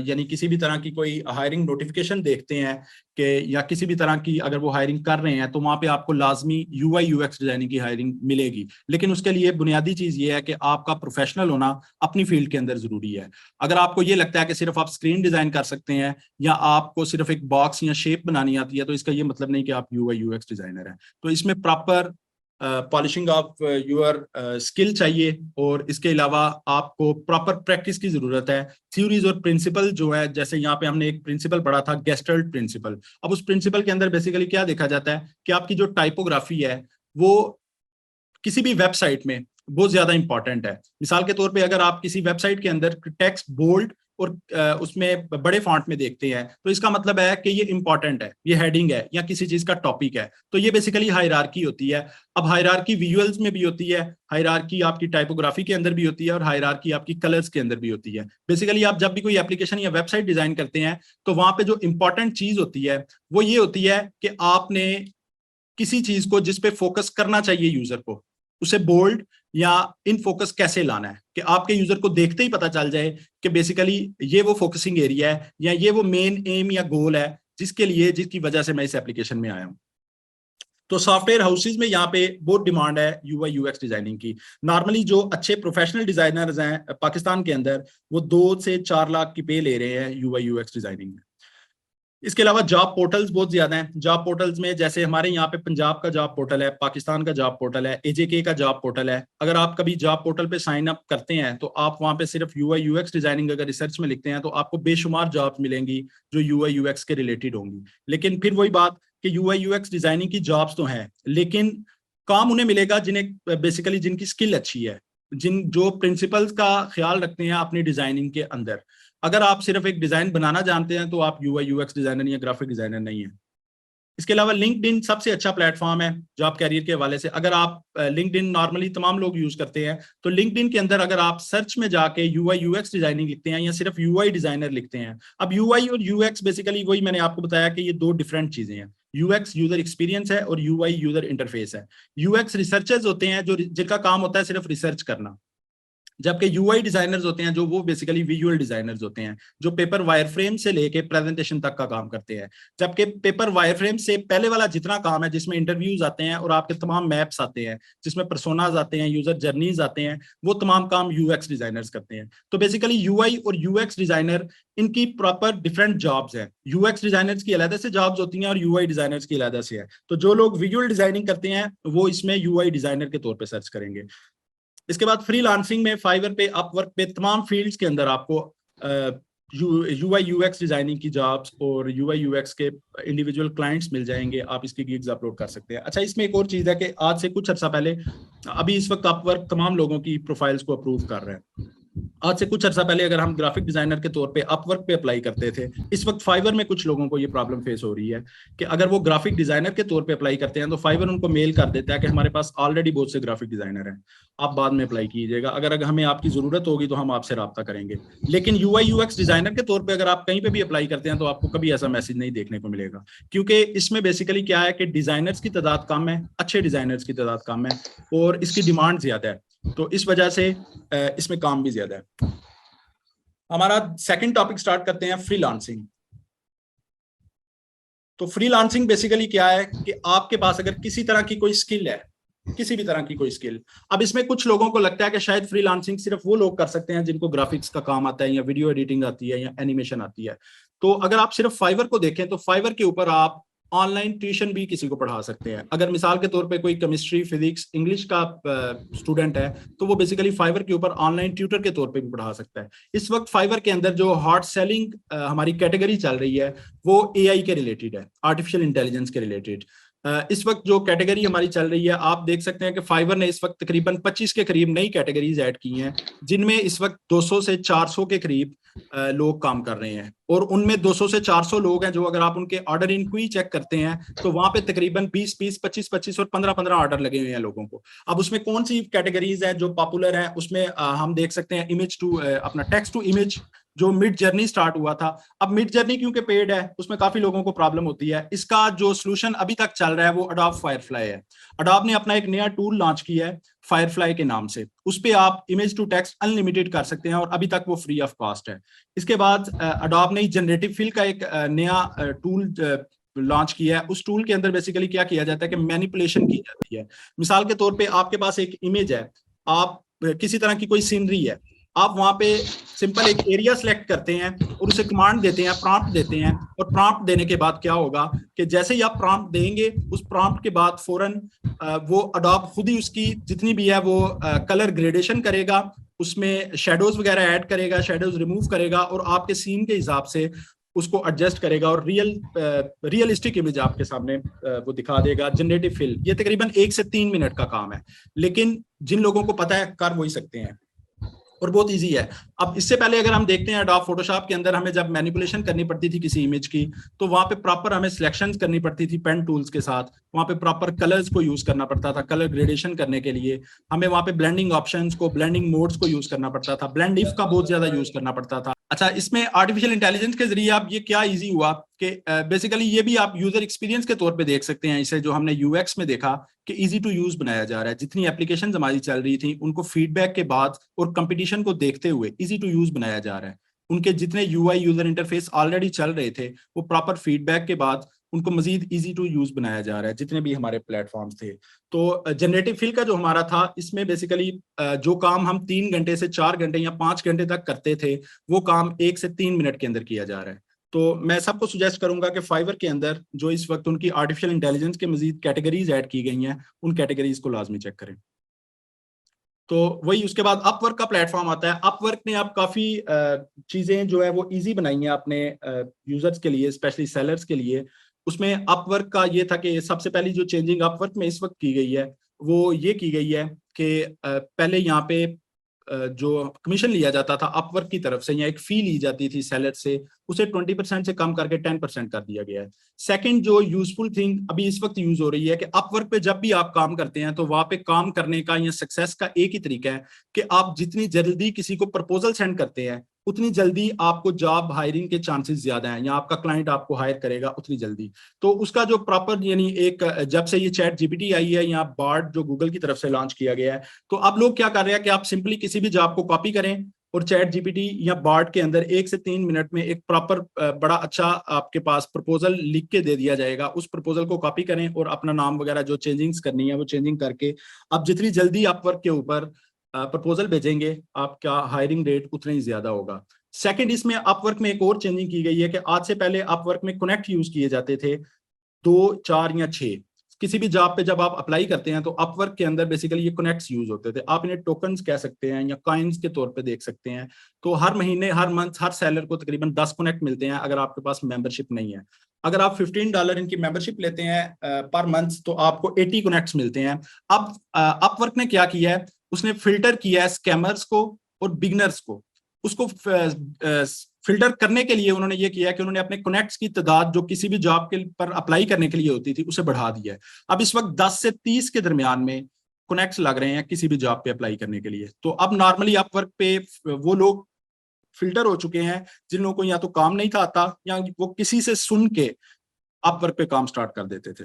यानी किसी भी तरह की कोई हायरिंग नोटिफिकेशन देखते हैं कि या किसी भी तरह की अगर वो हायरिंग कर रहे हैं, तो वहाँ पे आपको लाजमी यूआई यूएक्स डिजाइनिंग की हायरिंग मिलेगी। लेकिन उसके लिए बुनियादी चीज ये है कि आपका प्रोफेशनल होना अपनी फील्ड के अंदर जरूरी है। अगर आपको ये लगता है कि सिर्फ आप स्क्रीन डिजाइन कर सकते हैं या आपको सिर्फ एक बॉक्स या शेप बनानी आती है, तो इसका ये मतलब नहीं कि आप यूआई यूएक्स डिजाइनर हैं। तो इसमें proper polishing of your skill चाहिए, और इसके अलावा आपको प्रॉपर प्रैक्टिस की जरूरत है। थ्योरीज और प्रिंसिपल जो है, जैसे यहाँ पे हमने एक प्रिंसिपल पढ़ा था गेस्टल्ट प्रिंसिपल। अब उस प्रिंसिपल के अंदर बेसिकली क्या देखा जाता है कि आपकी जो टाइपोग्राफी है वो किसी भी वेबसाइट में बहुत ज्यादा इंपॉर्टेंट है। मिसाल के तौर पे अगर आप किसी वेबसाइट के अंदर टेक्स्ट बोल्ड और उसमें बड़े फॉन्ट में देखते हैं, तो इसका मतलब है कि ये इंपॉर्टेंट है, ये हेडिंग है या किसी चीज का टॉपिक है। तो ये बेसिकली हायरार्की होती है। अब हायरार्की विजुअल्स में भी होती है, हायरार्की आपकी टाइपोग्राफी के अंदर भी होती है, और हायरार्की आपकी कलर्स के अंदर भी होती है। बेसिकली आप जब भी कोई एप्लीकेशन या वेबसाइट डिजाइन करते हैं, तो वहां पे जो इंपॉर्टेंट चीज होती है वो ये होती है कि आपने किसी चीज को जिस पे फोकस करना चाहिए यूजर को, उसे बोल्ड या इन फोकस कैसे लाना है कि आपके यूजर को देखते ही पता चल जाए कि बेसिकली ये वो फोकसिंग एरिया है या ये वो मेन एम या गोल है जिसकी वजह से मैं इस एप्लीकेशन में आया हूं। तो सॉफ्टवेयर हाउसेज में यहाँ पे बहुत डिमांड है यूआई यूएक्स डिजाइनिंग की। नॉर्मली जो अच्छे प्रोफेशनल डिजाइनर्स हैं पाकिस्तान के अंदर, वो 2 से 4 लाख की पे ले रहे हैं यूआई यूएक्स डिजाइनिंग में। इसके अलावा जॉब पोर्टल्स बहुत ज्यादा हैं। जॉब पोर्टल्स में जैसे हमारे यहाँ पे पंजाब का जॉब पोर्टल है, पाकिस्तान का जॉब पोर्टल है, एजेके का जॉब पोर्टल है। अगर आप कभी जॉब पोर्टल पे साइन अप करते हैं, तो आप वहाँ पे सिर्फ यूआई यूएक्स डिजाइनिंग अगर रिसर्च में लिखते हैं, तो आपको बेशुमार जॉब्स मिलेंगी जो यूआई यूएक्स के रिलेटेड होंगी। लेकिन फिर वही बात कि यूआई यूएक्स डिजाइनिंग की जॉब्स तो हैं, लेकिन काम उन्हें मिलेगा जिन्हें बेसिकली जिनकी स्किल अच्छी है, जो प्रिंसिपल्स का ख्याल रखते हैं अपनी डिजाइनिंग के अंदर। अगर आप सिर्फ एक डिजाइन बनाना जानते हैं, तो आप यूआई यूएक्स डिजाइनर या ग्राफिक डिजाइनर नहीं है। इसके अलावा लिंक्डइन सबसे अच्छा प्लेटफॉर्म है जॉब कैरियर के हवाले से। अगर आप लिंक्डइन नॉर्मली तमाम लोग यूज करते हैं, तो लिंक्डइन के अंदर अगर आप सर्च में जाके यूआई यूएक्स डिजाइनिंग लिखते हैं या सिर्फ यूआई डिजाइनर लिखते हैं। अब यूआई और यूएक्स बेसिकली वही मैंने आपको बताया कि ये 2 डिफरेंट चीजें हैं। यूएक्स यूजर एक्सपीरियंस है और यूआई यूजर इंटरफेस है। यूएक्स रिसर्चर्स होते हैं जो जिनका काम होता है सिर्फ रिसर्च करना, जबकि यूआई डिजाइनर्स होते हैं जो वो बेसिकली विजुअल डिजाइनर्स होते हैं, जो पेपर वायरफ्रेम से लेके प्रेजेंटेशन तक का काम करते हैं। जबकि पेपर वायरफ्रेम से पहले वाला जितना काम है, जिसमें इंटरव्यूज आते हैं और आपके तमाम मैप्स आते हैं, जिसमें पर्सोनाज आते हैं, यूजर जर्नीज आते हैं, वो तमाम काम यूएक्स डिजाइनर्स करते हैं। तो बेसिकली यूआई और यूएक्स डिजाइनर, इनकी प्रॉपर डिफरेंट जॉब्स हैं। यूएक्स डिजाइनर्स की अलग से जॉब्स होती हैं और यूआई डिजाइनर्स की अलग से है। तो जो लोग विजुअल डिजाइनिंग करते हैं वो इसमें यूआई डिजाइनर के तौर पर सर्च करेंगे। इसके बाद फ्रीलांसिंग में फाइवर पे, अपवर्क पे तमाम फील्ड्स के अंदर आपको यूआई यूएक्स डिजाइनिंग की जॉब्स और यूआई यूएक्स के इंडिविजुअल क्लाइंट्स मिल जाएंगे, आप इसकी गिग्स अपलोड कर सकते हैं। अच्छा, इसमें एक और चीज है कि आज से कुछ अर्सा पहले, अभी इस वक्त अपवर्क तमाम लोगों की प्रोफाइल्स को अप्रूव कर रहे हैं। आज से कुछ अर्सा पहले अगर हम ग्राफिक डिजाइनर के तौर पे अपवर्क पे अप्लाई करते थे, इस वक्त फाइवर में कुछ लोगों को ये प्रॉब्लम फेस हो रही है कि अगर वो ग्राफिक डिजाइनर के तौर पे अप्लाई करते हैं तो फाइवर उनको मेल कर देता है कि हमारे पास ऑलरेडी बहुत से ग्राफिक डिजाइनर हैं, आप बाद में अप्लाई कीजिएगा, अगर हमें आपकी जरूरत होगी तो हम आपसे रब्ता करेंगे। लेकिन यूआई यूएक्स डिजाइनर के तौर पर अगर आप कहीं पे भी अप्लाई करते हैं तो आपको कभी ऐसा मैसेज नहीं देखने को मिलेगा, क्योंकि इसमें बेसिकली क्या है कि डिजाइनर्स की तादाद कम है, अच्छे डिजाइनर्स की तादाद कम है और इसकी डिमांड ज्यादा है, तो इस वजह से इसमें काम भी ज्यादा है। हमारा सेकंड टॉपिक स्टार्ट करते हैं, फ्रीलांसिंग। तो फ्रीलांसिंग बेसिकली क्या है कि आपके पास अगर किसी तरह की कोई स्किल है, किसी भी तरह की कोई स्किल, अब इसमें कुछ लोगों को लगता है कि शायद फ्रीलांसिंग सिर्फ वो लोग कर सकते हैं जिनको ग्राफिक्स का काम आता है या वीडियो एडिटिंग आती है या एनिमेशन आती है। तो अगर आप सिर्फ फाइवर को देखें तो फाइवर के ऊपर आप ऑनलाइन ट्यूशन भी किसी को पढ़ा सकते हैं। अगर मिसाल के तौर पे कोई केमिस्ट्री, फिजिक्स, इंग्लिश का स्टूडेंट है तो वो बेसिकली फाइवर के ऊपर ऑनलाइन ट्यूटर के तौर पे भी पढ़ा सकता है। इस वक्त फाइवर के अंदर जो हॉट सेलिंग हमारी कैटेगरी चल रही है वो एआई के रिलेटेड है, आर्टिफिशियल इंटेलिजेंस के रिलेटेड। इस वक्त जो कैटेगरी हमारी चल रही है, आप देख सकते हैं कि फाइवर ने इस वक्त तकरीबन 25 के करीब नई कैटेगरीज ऐड की हैं, जिनमें इस वक्त 200 से 400 के करीब लोग काम कर रहे हैं, और उनमें 200 से 400 लोग हैं जो अगर आप उनके ऑर्डर इंक्वायरी चेक करते हैं तो वहां पे तकरीबन 20-20, 25-25 और 15-15 ऑर्डर लगे हुए हैं लोगों को। अब उसमें कौन सी कैटेगरीज है जो पॉपुलर है, उसमें हम देख सकते हैं इमेज टू, अपना टेक्स्ट टू इमेज जो मिड जर्नी स्टार्ट हुआ था। अब मिड जर्नी क्योंकि पेड है उसमें काफी लोगों को प्रॉब्लम होती है, इसका जो सोल्यूशन अभी तक चल रहा है वो अडोब फायरफ्लाई है। अडोब ने अपना एक नया टूल लॉन्च किया है फायरफ्लाई के नाम से, उस पर आप इमेज टू टेक्स्ट अनलिमिटेड कर सकते हैं और अभी तक वो फ्री ऑफ कॉस्ट है। इसके बाद अडोब ने जनरेटिव फिल का एक नया टूल लॉन्च किया है। उस टूल के अंदर बेसिकली क्या किया जाता है कि मैनिपुलेशन की जाती है। मिसाल के तौर पे आपके पास एक इमेज है, आप किसी तरह की कोई सीनरी है, आप वहां पे सिंपल एक एरिया सेलेक्ट करते हैं और उसे कमांड देते हैं, प्रॉम्प्ट देते हैं, और प्रॉम्प्ट देने के बाद क्या होगा कि जैसे ही आप प्रॉम्प्ट देंगे उस प्रॉम्प्ट के बाद फौरन वो अडोब खुद ही उसकी जितनी भी है वो कलर ग्रेडेशन करेगा, उसमें शेडोज वगैरह ऐड करेगा, शेडोज रिमूव करेगा और आपके सीन के हिसाब से उसको एडजस्ट करेगा और रियलिस्टिक इमेज आपके सामने वो दिखा देगा। जनरेटिव फिल ये तकरीबन 1 से 3 मिनट का काम है, लेकिन जिन लोगों को पता है कर वही सकते हैं और बहुत इजी है। अब इससे पहले अगर हम देखते हैं अडोब फोटोशॉप के अंदर हमें जब मैनिपुलेशन करनी पड़ती थी किसी इमेज की तो वहां पे प्रॉपर हमें सिलेक्शंस करनी पड़ती थी पेन टूल्स के साथ, वहां पे प्रॉपर कलर्स को यूज करना पड़ता था, कलर ग्रेडेशन करने के लिए हमें वहां पे ब्लेंडिंग ऑप्शंस को, ब्लेंडिंग मोड्स को यूज करना पड़ता था, ब्लेंड इफ का बहुत ज्यादा यूज करना पड़ता था। अच्छा, इसमें आर्टिफिशियल इंटेलिजेंस के जरिए आप ये क्या इजी हुआ कि बेसिकली ये भी आप यूजर एक्सपीरियंस के तौर पे देख सकते हैं, इसे जो हमने यूएक्स में देखा कि इजी टू यूज बनाया जा रहा है। जितनी एप्लीकेशंस हमारी चल रही थी उनको फीडबैक के बाद और कंपटीशन को देखते हुए इजी टू यूज बनाया जा रहा है। उनके जितने यूआई यूजर इंटरफेस ऑलरेडी चल रहे थे वो प्रॉपर फीडबैक के बाद उनको मजीद इजी टू यूज बनाया जा रहा है, जितने भी हमारे प्लेटफॉर्म्स थे। तो जनरेटिव फिल का जो हमारा था, इसमें बेसिकली जो काम हम 3 घंटे से 4 घंटे या 5 घंटे तक करते थे वो काम 1 से 3 मिनट के अंदर किया जा रहा है। तो मैं सबको सुजेस्ट करूंगा कि फाइवर के अंदर जो इस वक्त उनकी आर्टिफिशियल इंटेलिजेंस के मजीद कैटेगरीज ऐड की गई हैं उन कैटेगरीज को लाजमी चेक करें। तो वही उसके बाद अपवर्क का प्लेटफॉर्म आता है। अपवर्क ने आप काफी चीजें जो है वो इजी बनाई हैं अपने यूजर्स के लिए, स्पेशली सेलर्स के लिए। उसमें अपवर्क का ये था कि सबसे पहली जो चेंजिंग अपवर्क में इस वक्त की गई है वो ये की गई है कि पहले यहाँ पे जो कमीशन लिया जाता था अपवर्क की तरफ से या एक फी ली जाती थी सेलर से, उसे 20% से कम करके 10% कर दिया गया है। सेकंड जो यूजफुल थिंग अभी इस वक्त यूज हो रही है कि अपवर्क पे जब भी आप काम करते हैं तो वहां पे काम करने का या सक्सेस का एक ही तरीका है कि आप जितनी जल्दी किसी को प्रपोजल सेंड करते हैं उतनी जल्दी आपको जॉब हायरिंग के चांसेस ज्यादा हैं या आपका क्लाइंट आपको हायर करेगा उतनी जल्दी। तो उसका जो प्रॉपर यानी एक जब से ये चैट जीपीटी आई है या बार्ड जो गूगल की तरफ से लॉन्च किया गया है, तो अब लोग क्या कर रहे हैं कि आप सिंपली किसी भी जॉब को कॉपी करें और चैट जीपीटी या बार्ड के अंदर 1 से 3 मिनट में एक प्रॉपर बड़ा अच्छा आपके पास प्रपोजल लिख के दे दिया जाएगा। उस प्रपोजल को कॉपी करें और अपना नाम वगैरह जो चेंजिंग्स करनी है वो चेंजिंग करके आप जितनी जल्दी अपवर्क के ऊपर प्रपोजल भेजेंगे आपका हायरिंग रेट उतना ही ज्यादा होगा। सेकंड, इसमें अपवर्क में एक और चेंजिंग की गई है कि आज से पहले अपवर्क में कनेक्ट यूज किए जाते थे 2, 4 या 6। किसी भी जॉब पे जब आप अप्लाई करते हैं तो अपवर्क के अंदर बेसिकली ये कनेक्ट्स यूज होते थे। आप इन्हें टोकन्स कह सकते हैं या कॉइन्स के तौर पे देख सकते हैं। तो हर महीने, हर मंथ, हर सेलर को तकरीबन 10 कनेक्ट मिलते हैं अगर आपके पास मेंबरशिप नहीं है। अगर आप $15 इनकी मेंबरशिप लेते हैं पर मंथ तो आपको 80 कनेक्ट्स मिलते हैं। अब अपवर्क ने क्या किया है, उसने फिल्टर किया है स्कैमर्स को और बिगनर्स को। उसको फिल्टर करने के लिए उन्होंने ये किया कि उन्होंने अपने कनेक्ट्स की तादाद जो किसी भी जॉब के पर अप्लाई करने के लिए होती थी उसे बढ़ा दिया है। अब इस वक्त 10 से 30 के दरमियान में कनेक्ट्स लग रहे हैं किसी भी जॉब पे अप्लाई करने के लिए। तो अब नॉर्मली अपवर्क पे वो लोग फिल्टर हो चुके हैं जिन लोगों को या तो काम नहीं था आता या वो किसी से सुन के अपवर्क पे काम स्टार्ट कर देते थे।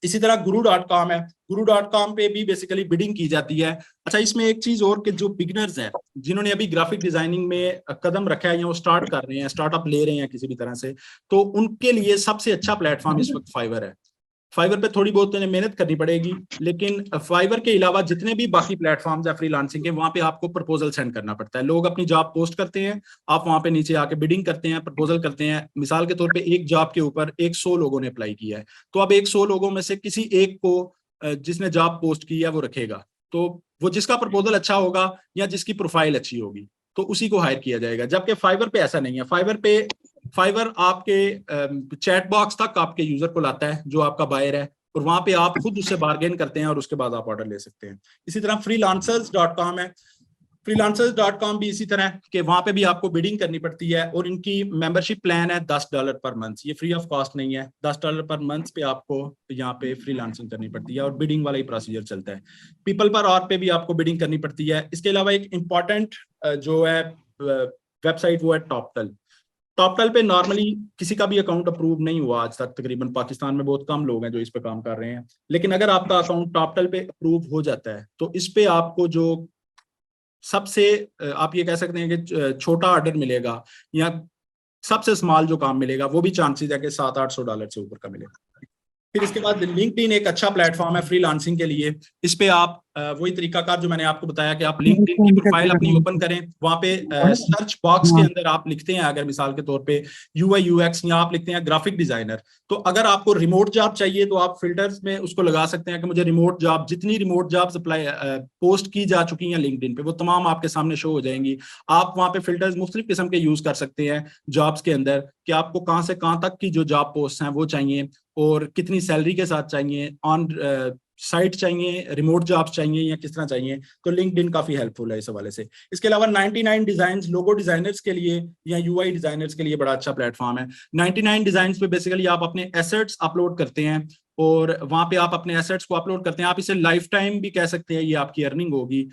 इसी तरह guru.com है, guru.com पे भी बेसिकली बिडिंग की जाती है। अच्छा, इसमें एक चीज और कि जो बिगिनर्स हैं जिन्होंने अभी ग्राफिक डिजाइनिंग में कदम रखा है या वो स्टार्ट कर रहे हैं, स्टार्टअप ले रहे हैं किसी भी तरह से, तो उनके लिए सबसे अच्छा प्लेटफॉर्म इस वक्त फाइवर है। फाइवर पे थोड़ी बहुत उन्हें मेहनत करनी पड़ेगी, लेकिन फाइवर के अलावा जितने भी बाकी प्लेटफॉर्म्स है फ्रीलांसिंग के, वहां पे आपको प्रपोजल सेंड करना पड़ता है। लोग अपनी जॉब पोस्ट करते हैं, आप वहां पे नीचे आके बिडिंग करते हैं, प्रपोजल करते हैं। मिसाल के तौर पे एक जॉब के ऊपर 100 लोगों ने अप्लाई किया है, तो अब 100 लोगों में से किसी एक को जिसने जॉब पोस्ट की है वो रखेगा। तो वो जिसका प्रपोजल अच्छा होगा या जिसकी प्रोफाइल अच्छी होगी तो उसी को हायर किया जाएगा। जबकि फाइवर पे ऐसा नहीं है। फाइवर आपके चैट बॉक्स तक आपके यूजर को लाता है जो आपका बायर है, और वहां पे आप खुद उससे बार्गेन करते हैं और उसके बाद आप ऑर्डर ले सकते हैं। इसी तरह freelancers.com है। freelancers.com भी इसी तरह के, वहां पे भी आपको बिडिंग करनी पड़ती है और इनकी मेंबरशिप प्लान है $10 पर मंथ। ये फ्री ऑफ कॉस्ट नहीं है, $10 पर मंथ पे आपको यहाँ पे फ्रीलांसिंग करनी पड़ती है और बिडिंग वाला ही प्रोसीजर चलता है। पीपल पर और पे भी आपको बिडिंग करनी पड़ती है। इसके अलावा एक इंपॉर्टेंट जो है वेबसाइट वो है टॉपटल। टॉपटल पे नॉर्मली किसी का भी अकाउंट अप्रूव नहीं हुआ आज तक। तकरीबन पाकिस्तान में बहुत कम लोग हैं जो इस पे काम कर रहे हैं, लेकिन अगर आपका अकाउंट टॉपटल पे अप्रूव हो जाता है तो इस पे आपको जो सबसे आप ये कह सकते हैं कि छोटा ऑर्डर मिलेगा या सबसे स्मॉल जो काम मिलेगा वो भी चांसेस है कि $700-800 से ऊपर का मिलेगा। फिर इसके बाद लिंक्डइन एक अच्छा प्लेटफॉर्म है फ्रीलांसिंग के लिए। इस पे आप वही तरीकाकार जो मैंने आपको बताया कि आप लिंक्डइन की प्रोफाइल अपनी ओपन करें, वहां पे सर्च बॉक्स के अंदर आप लिखते हैं अगर मिसाल के तौर पे यूआई यूएक्स, या आप लिखते हैं ग्राफिक डिजाइनर, तो अगर आपको रिमोट जॉब चाहिए तो आप फिल्टर्स में उसको लगा सकते हैं कि मुझे रिमोट जॉब, जितनी रिमोट जॉब्स अप्लाई पोस्ट की जा चुकी हैं लिंक्डइन पे वो तमाम आपके सामने शो हो जाएंगी। आप वहां पे फिल्टर्स मुख्तलिफ किस्म के यूज कर सकते हैं जॉब्स के अंदर कि आपको कहां से कहां तक की जो जॉब पोस्ट हैं वो चाहिए और कितनी सैलरी के साथ चाहिए, ऑन साइट चाहिए, रिमोट जॉब्स चाहिए या किस तरह चाहिए। तो लिंक्डइन काफी हेल्पफुल है इस हवाले से। इसके अलावा 99 डिजाइन्स लोगो डिजाइनर्स के लिए या यूआई डिजाइनर्स के लिए बड़ा अच्छा प्लेटफॉर्म है। 99 डिजाइन्स पे बेसिकली आप अपने एसेट्स अपलोड करते हैं और वहां पे आप अपने एसेट्स को अपलोड करते हैं। आप इसे लाइफ टाइम भी कह सकते हैं, ये आपकी अर्निंग होगी।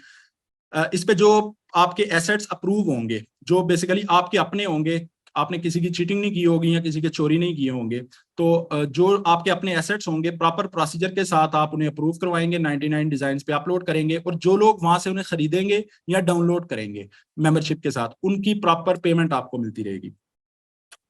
इस पे जो आपके एसेट्स अप्रूव होंगे, जो बेसिकली आपके अपने होंगे, आपने किसी की चीटिंग नहीं की होगी या किसी के चोरी नहीं किए होंगे, तो जो आपके अपने एसेट्स होंगे प्रॉपर प्रोसीजर के साथ आप उन्हें अप्रूव करवाएंगे, 99 डिजाइन्स पे अपलोड करेंगे, और जो लोग वहां से उन्हें खरीदेंगे या डाउनलोड करेंगे मेंबरशिप के साथ उनकी प्रॉपर पेमेंट आपको मिलती रहेगी।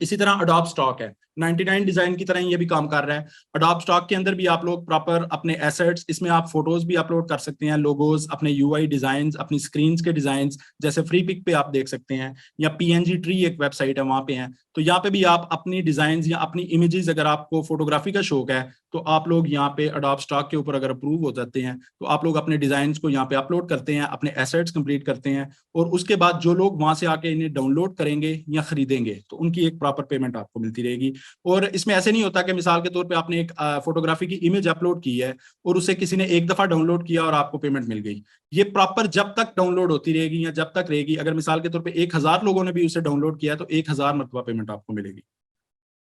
इसी तरह अडोब स्टॉक है, 99 डिजाइन की तरह ये भी काम कर रहा है। अडोब स्टॉक के अंदर भी आप लोग प्रॉपर अपने एसेट्स, इसमें आप फोटोज भी अपलोड कर सकते हैं, लोगोज, अपने यूआई डिजाइन्स, अपनी स्क्रीन के डिजाइन्स, जैसे फ्री पिक पे आप देख सकते हैं, या पीएनजी ट्री एक वेबसाइट है वहां पे हैं। तो यहाँ पे भी आप अपनी डिजाइन या अपनी इमेजेस, अगर आपको फोटोग्राफी का शौक है तो आप लोग यहाँ पे अडोब स्टॉक के ऊपर अगर अप्रूव हो जाते हैं तो आप लोग अपने डिजाइन को यहाँ पे अपलोड करते हैं, अपने एसेट्स कंप्लीट करते हैं, और उसके बाद जो लोग वहां से आके इन्हें डाउनलोड करेंगे या खरीदेंगे तो उनकी एक प्रॉपर पेमेंट आपको मिलती रहेगी। और इसमें ऐसे नहीं होता कि मिसाल के तौर पे आपने एक फोटोग्राफी की इमेज अपलोड की है और उसे किसी ने एक दफा डाउनलोड किया और आपको पेमेंट मिल गई। ये प्रॉपर जब तक डाउनलोड होती रहेगी या जब तक रहेगी, अगर मिसाल के तौर पे 1000 लोगों ने भी उसे डाउनलोड किया तो 1000 मरतबा पेमेंट आपको मिलेगी।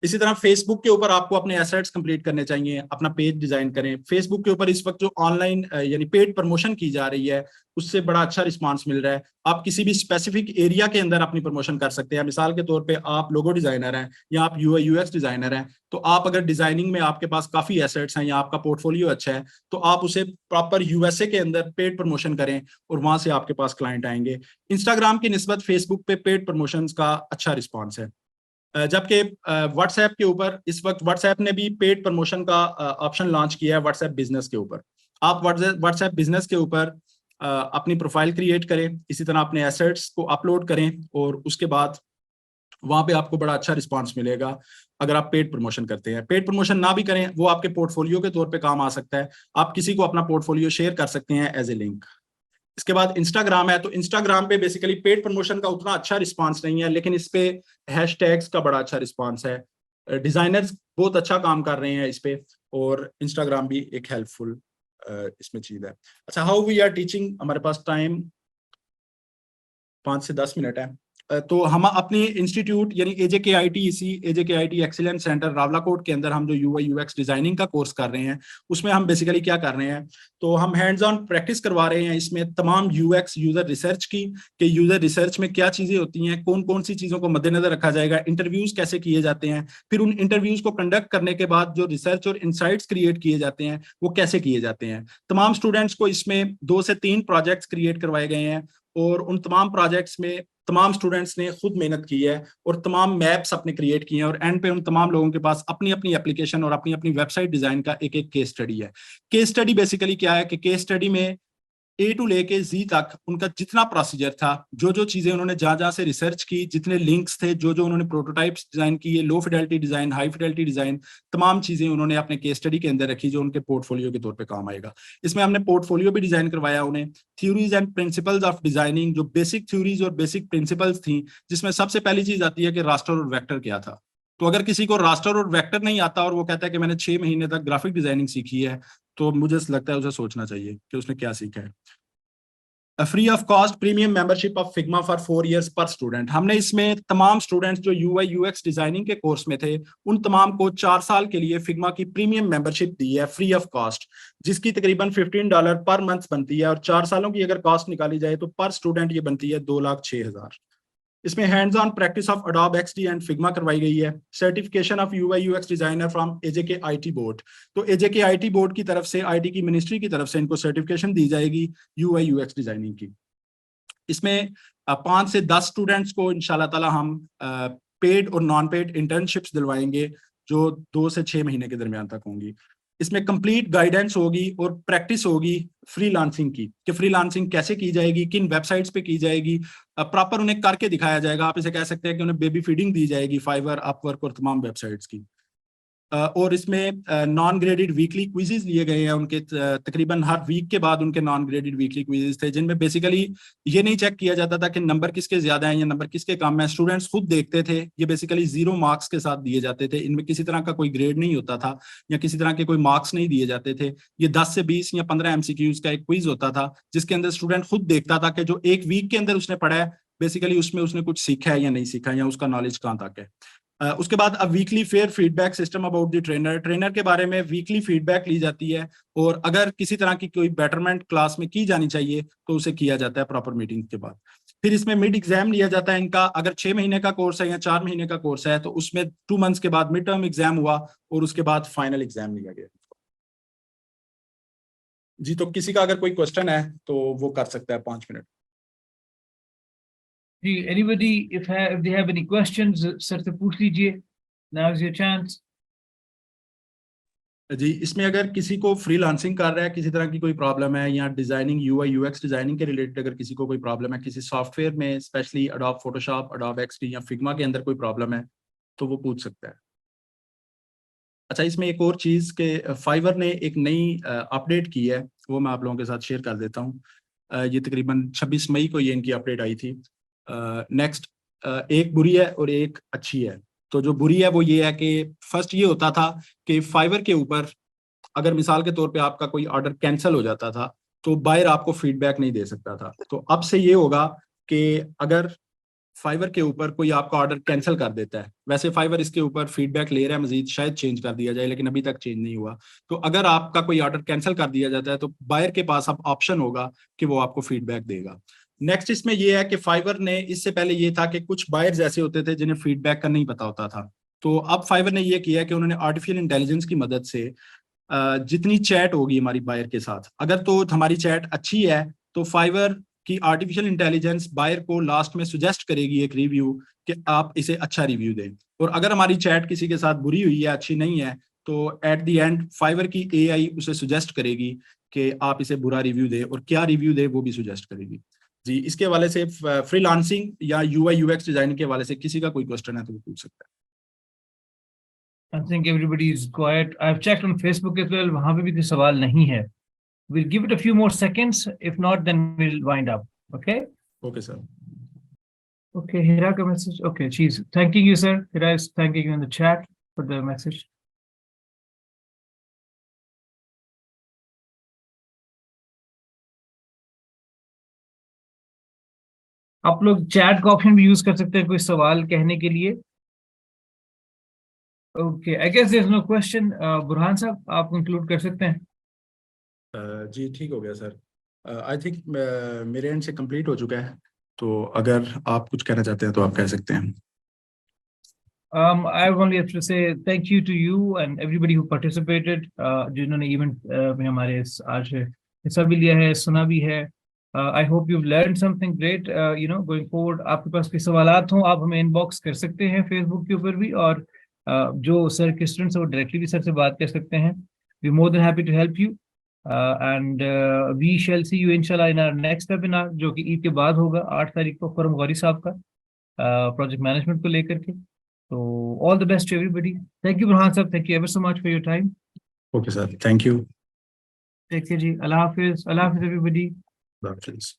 इसी तरह फेसबुक के ऊपर आपको अपने एसेट्स कंप्लीट करने चाहिए, अपना पेज डिजाइन करें। फेसबुक के ऊपर इस वक्त जो ऑनलाइन यानी पेड प्रमोशन की जा रही है उससे बड़ा अच्छा रिस्पांस मिल रहा है। आप किसी भी स्पेसिफिक एरिया के अंदर अपनी प्रमोशन कर सकते हैं। मिसाल के तौर पे आप लोगो डिजाइनर हैं या आप यूआई यूएक्स डिजाइनर हैं, तो आप अगर डिजाइनिंग में आपके पास काफी एसेट्स हैं या आपका पोर्टफोलियो अच्छा है तो आप उसे प्रॉपर यूएसए के अंदर पेड प्रमोशन करें और वहां से आपके पास क्लाइंट आएंगे। इंस्टाग्राम की निस्बत फेसबुक पे पेड प्रमोशन का अच्छा रिस्पॉन्स है, जबकि व्हाट्सएप के ऊपर इस वक्त व्हाट्सएप ने भी पेड प्रमोशन का ऑप्शन लॉन्च किया है व्हाट्सएप बिजनेस के ऊपर। आप व्हाट्सएप बिजनेस के ऊपर अपनी प्रोफाइल क्रिएट करें, इसी तरह अपने एसेट्स को अपलोड करें और उसके बाद वहां पे आपको बड़ा अच्छा रिस्पांस मिलेगा अगर आप पेड प्रमोशन करते हैं। पेड प्रमोशन ना भी करें, वो आपके पोर्टफोलियो के तौर पे काम आ सकता है। आप किसी को अपना पोर्टफोलियो शेयर कर सकते हैं एज ए लिंक। इसके बाद इंस्टाग्राम है, तो इंस्टाग्राम पे बेसिकली पेड प्रमोशन का उतना अच्छा रिस्पांस नहीं है, लेकिन इस पे हैशटैग्स का बड़ा अच्छा रिस्पांस है। डिजाइनर्स बहुत अच्छा काम कर रहे हैं इस पे, और इंस्टाग्राम भी एक हेल्पफुल इसमें चीज है। अच्छा, हाउ वी आर टीचिंग, हमारे पास टाइम 5 से 10 मिनट है। तो हम अपनी इंस्टीट्यूट यानी AJKIT, इसी AJKIT एक्सीलेंस सेंटर रावलाकोट के अंदर हम जो UI UX डिजाइनिंग का कोर्स कर रहे हैं, उसमें हम बेसिकली क्या कर रहे हैं, तो हम हैंड्स ऑन प्रैक्टिस करवा रहे हैं इसमें तमाम UX यूजर रिसर्च की, कि यूजर रिसर्च में क्या चीजें होती हैं, कौन कौन सी चीजों को मद्देनजर रखा जाएगा, इंटरव्यूज कैसे किए जाते हैं, फिर उन इंटरव्यूज को कंडक्ट करने के बाद जो रिसर्च और इंसाइट्स क्रिएट किए जाते हैं वो कैसे किए जाते हैं। तमाम स्टूडेंट्स को इसमें 2 से 3 प्रोजेक्ट्स क्रिएट करवाए गए हैं, और उन तमाम प्रोजेक्ट्स में तमाम स्टूडेंट्स ने खुद मेहनत की है और तमाम मैप्स अपने क्रिएट किए हैं, और एंड पे उन तमाम लोगों के पास अपनी अपनी एप्लीकेशन और अपनी अपनी वेबसाइट डिजाइन का एक एक केस स्टडी है। केस स्टडी बेसिकली क्या है कि केस स्टडी में A टू लेके Z तक उनका जितना प्रोसीजर था, जो जो चीजें उन्होंने जहां जहां से रिसर्च की, जितने लिंक्स थे, जो जो उन्होंने प्रोटोटाइप्स डिजाइन किए, low fidelity design, high fidelity design, तमाम चीजें उन्होंने अपने केस स्टडी के अंदर रखी, जो उनके पोर्टफोलियो के तौर पे काम आएगा। इसमें हमने पोर्टफोलियो भी डिजाइन करवाया उन्हें, theories and principles of designing, जो बेसिक थ्योरीज और बेसिक प्रिंसिपल्स थी, जिसमें सबसे पहली चीज आती है कि रास्टर और वेक्टर क्या था। तो अगर किसी को रास्टर और वेक्टर नहीं आता और वो कहता है कि मैंने 6 महीने तक ग्राफिक डिजाइनिंग सीखी है, तो मुझे लगता है उसे सोचना चाहिए कि उसने क्या सीखा है। Free of cost premium membership of Figma for 4 years पर स्टूडेंट। हमने इसमें तमाम स्टूडेंट्स जो UI UX डिजाइनिंग के कोर्स में थे, उन तमाम को 4 साल के लिए फिग्मा की प्रीमियम मेंबरशिप दी है फ्री ऑफ कॉस्ट, जिसकी तकरीबन $15 पर मंथ बनती है, और 4 सालों की अगर कॉस्ट निकाली जाए तो पर स्टूडेंट ये बनती है 2,06,000। इसमें hands on practice of Adobe XD and Figma करवाई गई है। Certification of UI UX designer from AJKIT board, तो AJKIT बोर्ड की तरफ से, IT की मिनिस्ट्री की तरफ से इनको सर्टिफिकेशन दी जाएगी UI UX डिजाइनिंग की। इसमें 5 से 10 स्टूडेंट्स को इंशाल्लाह ताला हम पेड और नॉन पेड इंटर्नशिप्स दिलवाएंगे, जो 2 से 6 महीने के दरमियान तक होंगी। इसमें कंप्लीट गाइडेंस होगी और प्रैक्टिस होगी फ्रीलांसिंग की, कि फ्रीलांसिंग कैसे की जाएगी, किन वेबसाइट्स पे की जाएगी, प्रॉपर उन्हें करके दिखाया जाएगा। आप इसे कह सकते हैं कि उन्हें बेबी फीडिंग दी जाएगी फाइवर, अपवर्क और तमाम वेबसाइट्स की। और इसमें नॉन ग्रेडेड वीकली क्विजेज लिए गए हैं उनके, तकरीबन हर वीक के बाद उनके नॉन ग्रेडेड वीकली क्विजेज थे, जिनमें बेसिकली ये नहीं चेक किया जाता था कि नंबर किसके ज्यादा हैं या नंबर किसके कम है। स्टूडेंट्स खुद देखते थे, ये बेसिकली 0 मार्क्स के साथ दिए जाते थे, इनमें किसी तरह का कोई ग्रेड नहीं होता था या किसी तरह के कोई मार्क्स नहीं दिए जाते थे। ये 10 से 20 या 15 MCQs का एक क्विज होता था, जिसके अंदर स्टूडेंट खुद देखता था कि जो एक वीक के अंदर उसने पढ़ा है, बेसिकली उसमें उसने कुछ सीखा है या नहीं सीखा, या उसका नॉलेज कहाँ तक है। उसके बाद अब weekly fair feedback system about the trainer, trainer के बारे में वीकली फीडबैक ली जाती है, और अगर किसी तरह की कोई बेटरमेंट क्लास में की जानी चाहिए तो उसे किया जाता है प्रॉपर मीटिंग के बाद। फिर इसमें मिड एग्जाम लिया जाता है इनका, अगर 6 महीने का कोर्स है या 4 महीने का कोर्स है तो उसमें 2 मंथ्स के बाद मिड टर्म एग्जाम हुआ, और उसके बाद फाइनल एग्जाम लिया गया। जी, तो किसी का अगर कोई क्वेश्चन है तो वो कर सकता है 5 मिनट। जी, anybody if they have any questions, sir से पूछ लीजिए, now is your chance. जी, इसमें अगर किसी को फ्रीलांसिंग कर रहा है, किसी तरह की कोई प्रॉब्लम है, या डिजाइनिंग UI UX डिजाइनिंग के रिलेटेड अगर किसी को कोई प्रॉब्लम है, किसी सॉफ्टवेयर में specially Adobe Photoshop, Adobe XD या फिग्मा के अंदर कोई प्रॉब्लम है, तो वो पूछ सकता है। अच्छा, इसमें एक और चीज के फाइवर ने एक नई अपडेट की है, वो मैं आप लोगों के साथ शेयर कर देता हूँ। ये तकरीबन 26 मई को ये इनकी अपडेट आई थी। नेक्स्ट, एक बुरी है और एक अच्छी है। तो जो बुरी है वो ये है कि फर्स्ट ये होता था कि फाइवर के ऊपर अगर मिसाल के तौर पे आपका कोई ऑर्डर कैंसिल हो जाता था तो बायर आपको फीडबैक नहीं दे सकता था। तो अब से ये होगा कि अगर फाइवर के ऊपर कोई आपका ऑर्डर कैंसिल कर देता है, वैसे फाइवर इसके ऊपर फीडबैक ले रहा है मजीद, शायद चेंज कर दिया जाए, लेकिन अभी तक चेंज नहीं हुआ। तो अगर आपका कोई ऑर्डर कैंसिल कर दिया जाता है तो बायर के पास अब ऑप्शन होगा कि वो आपको फीडबैक देगा। नेक्स्ट इसमें ये है कि फाइवर ने, इससे पहले ये था कि कुछ बायर्स ऐसे होते थे जिन्हें फीडबैक का नहीं पता होता था, तो अब फाइवर ने ये किया है कि उन्होंने आर्टिफिशियल इंटेलिजेंस की मदद से जितनी चैट होगी हमारी बायर के साथ, अगर तो हमारी चैट अच्छी है तो फाइवर की आर्टिफिशियल इंटेलिजेंस बायर को लास्ट में सुजेस्ट करेगी एक रिव्यू कि आप इसे अच्छा रिव्यू दें। और अगर हमारी चैट किसी के साथ बुरी हुई है, अच्छी नहीं है, तो एट द एंड फाइवर की AI उसे सुजेस्ट करेगी कि आप इसे बुरा रिव्यू दें, और क्या रिव्यू दे वो भी सुजेस्ट करेगी। जी, इसके हवाले से फ्रीलांसिंग या यूआई यूएक्स डिजाइनिंग के हवाले से किसी का कोई क्वेश्चन है तो वो पूछ सकता है। I think everybody is quiet. I've checked on Facebook as well. वहाँ पे भी कोई सवाल नहीं है. We'll give it a few more seconds. If not, then we'll wind up. Okay? Okay sir. Okay, Hira ka message. Okay, she's thanking you, sir. Hira is thanking you in the chat for the message. आप लोग चैट का ऑप्शन भी यूज कर सकते हैं कोई सवाल कहने के लिए. Okay, I guess there's no question. Burhan साहब, आप कंक्लूड कर सकते हैं. जी ठीक हो गया सर। आई थिंक मेरे एंड से कंप्लीट हो चुका है, तो अगर आप कुछ कहना चाहते हैं तो आप कह सकते हैं। I only have to say thank you to you and everybody who participated. जिन्होंने इवेंट में हमारे आज हिस्सा भी लिया है, सुना भी है. I hope you've learned something great. Going forward, आपके पास कोई सवालात हों, आप हमें इनबॉक्स कर सकते हैं फेसबुक के ऊपर भी, और जो सर के स्टूडेंट्स हैं वो डायरेक्टली भी सर से बात कर सकते हैं. We're more than happy to help you. And we shall see you inshallah in our next webinar, जो कि ईद के बाद होगा 8 तारीख को, खुरम गौरी साहब का प्रोजेक्ट मैनेजमेंट को लेकर के. So all the best to everybody. Thank you, Burhan sir. Thank you ever so much for your time. Okay sir, thank you. Take care, ji. Allah Hafiz. Allah Hafiz, everybody. खुदा हाफिज़।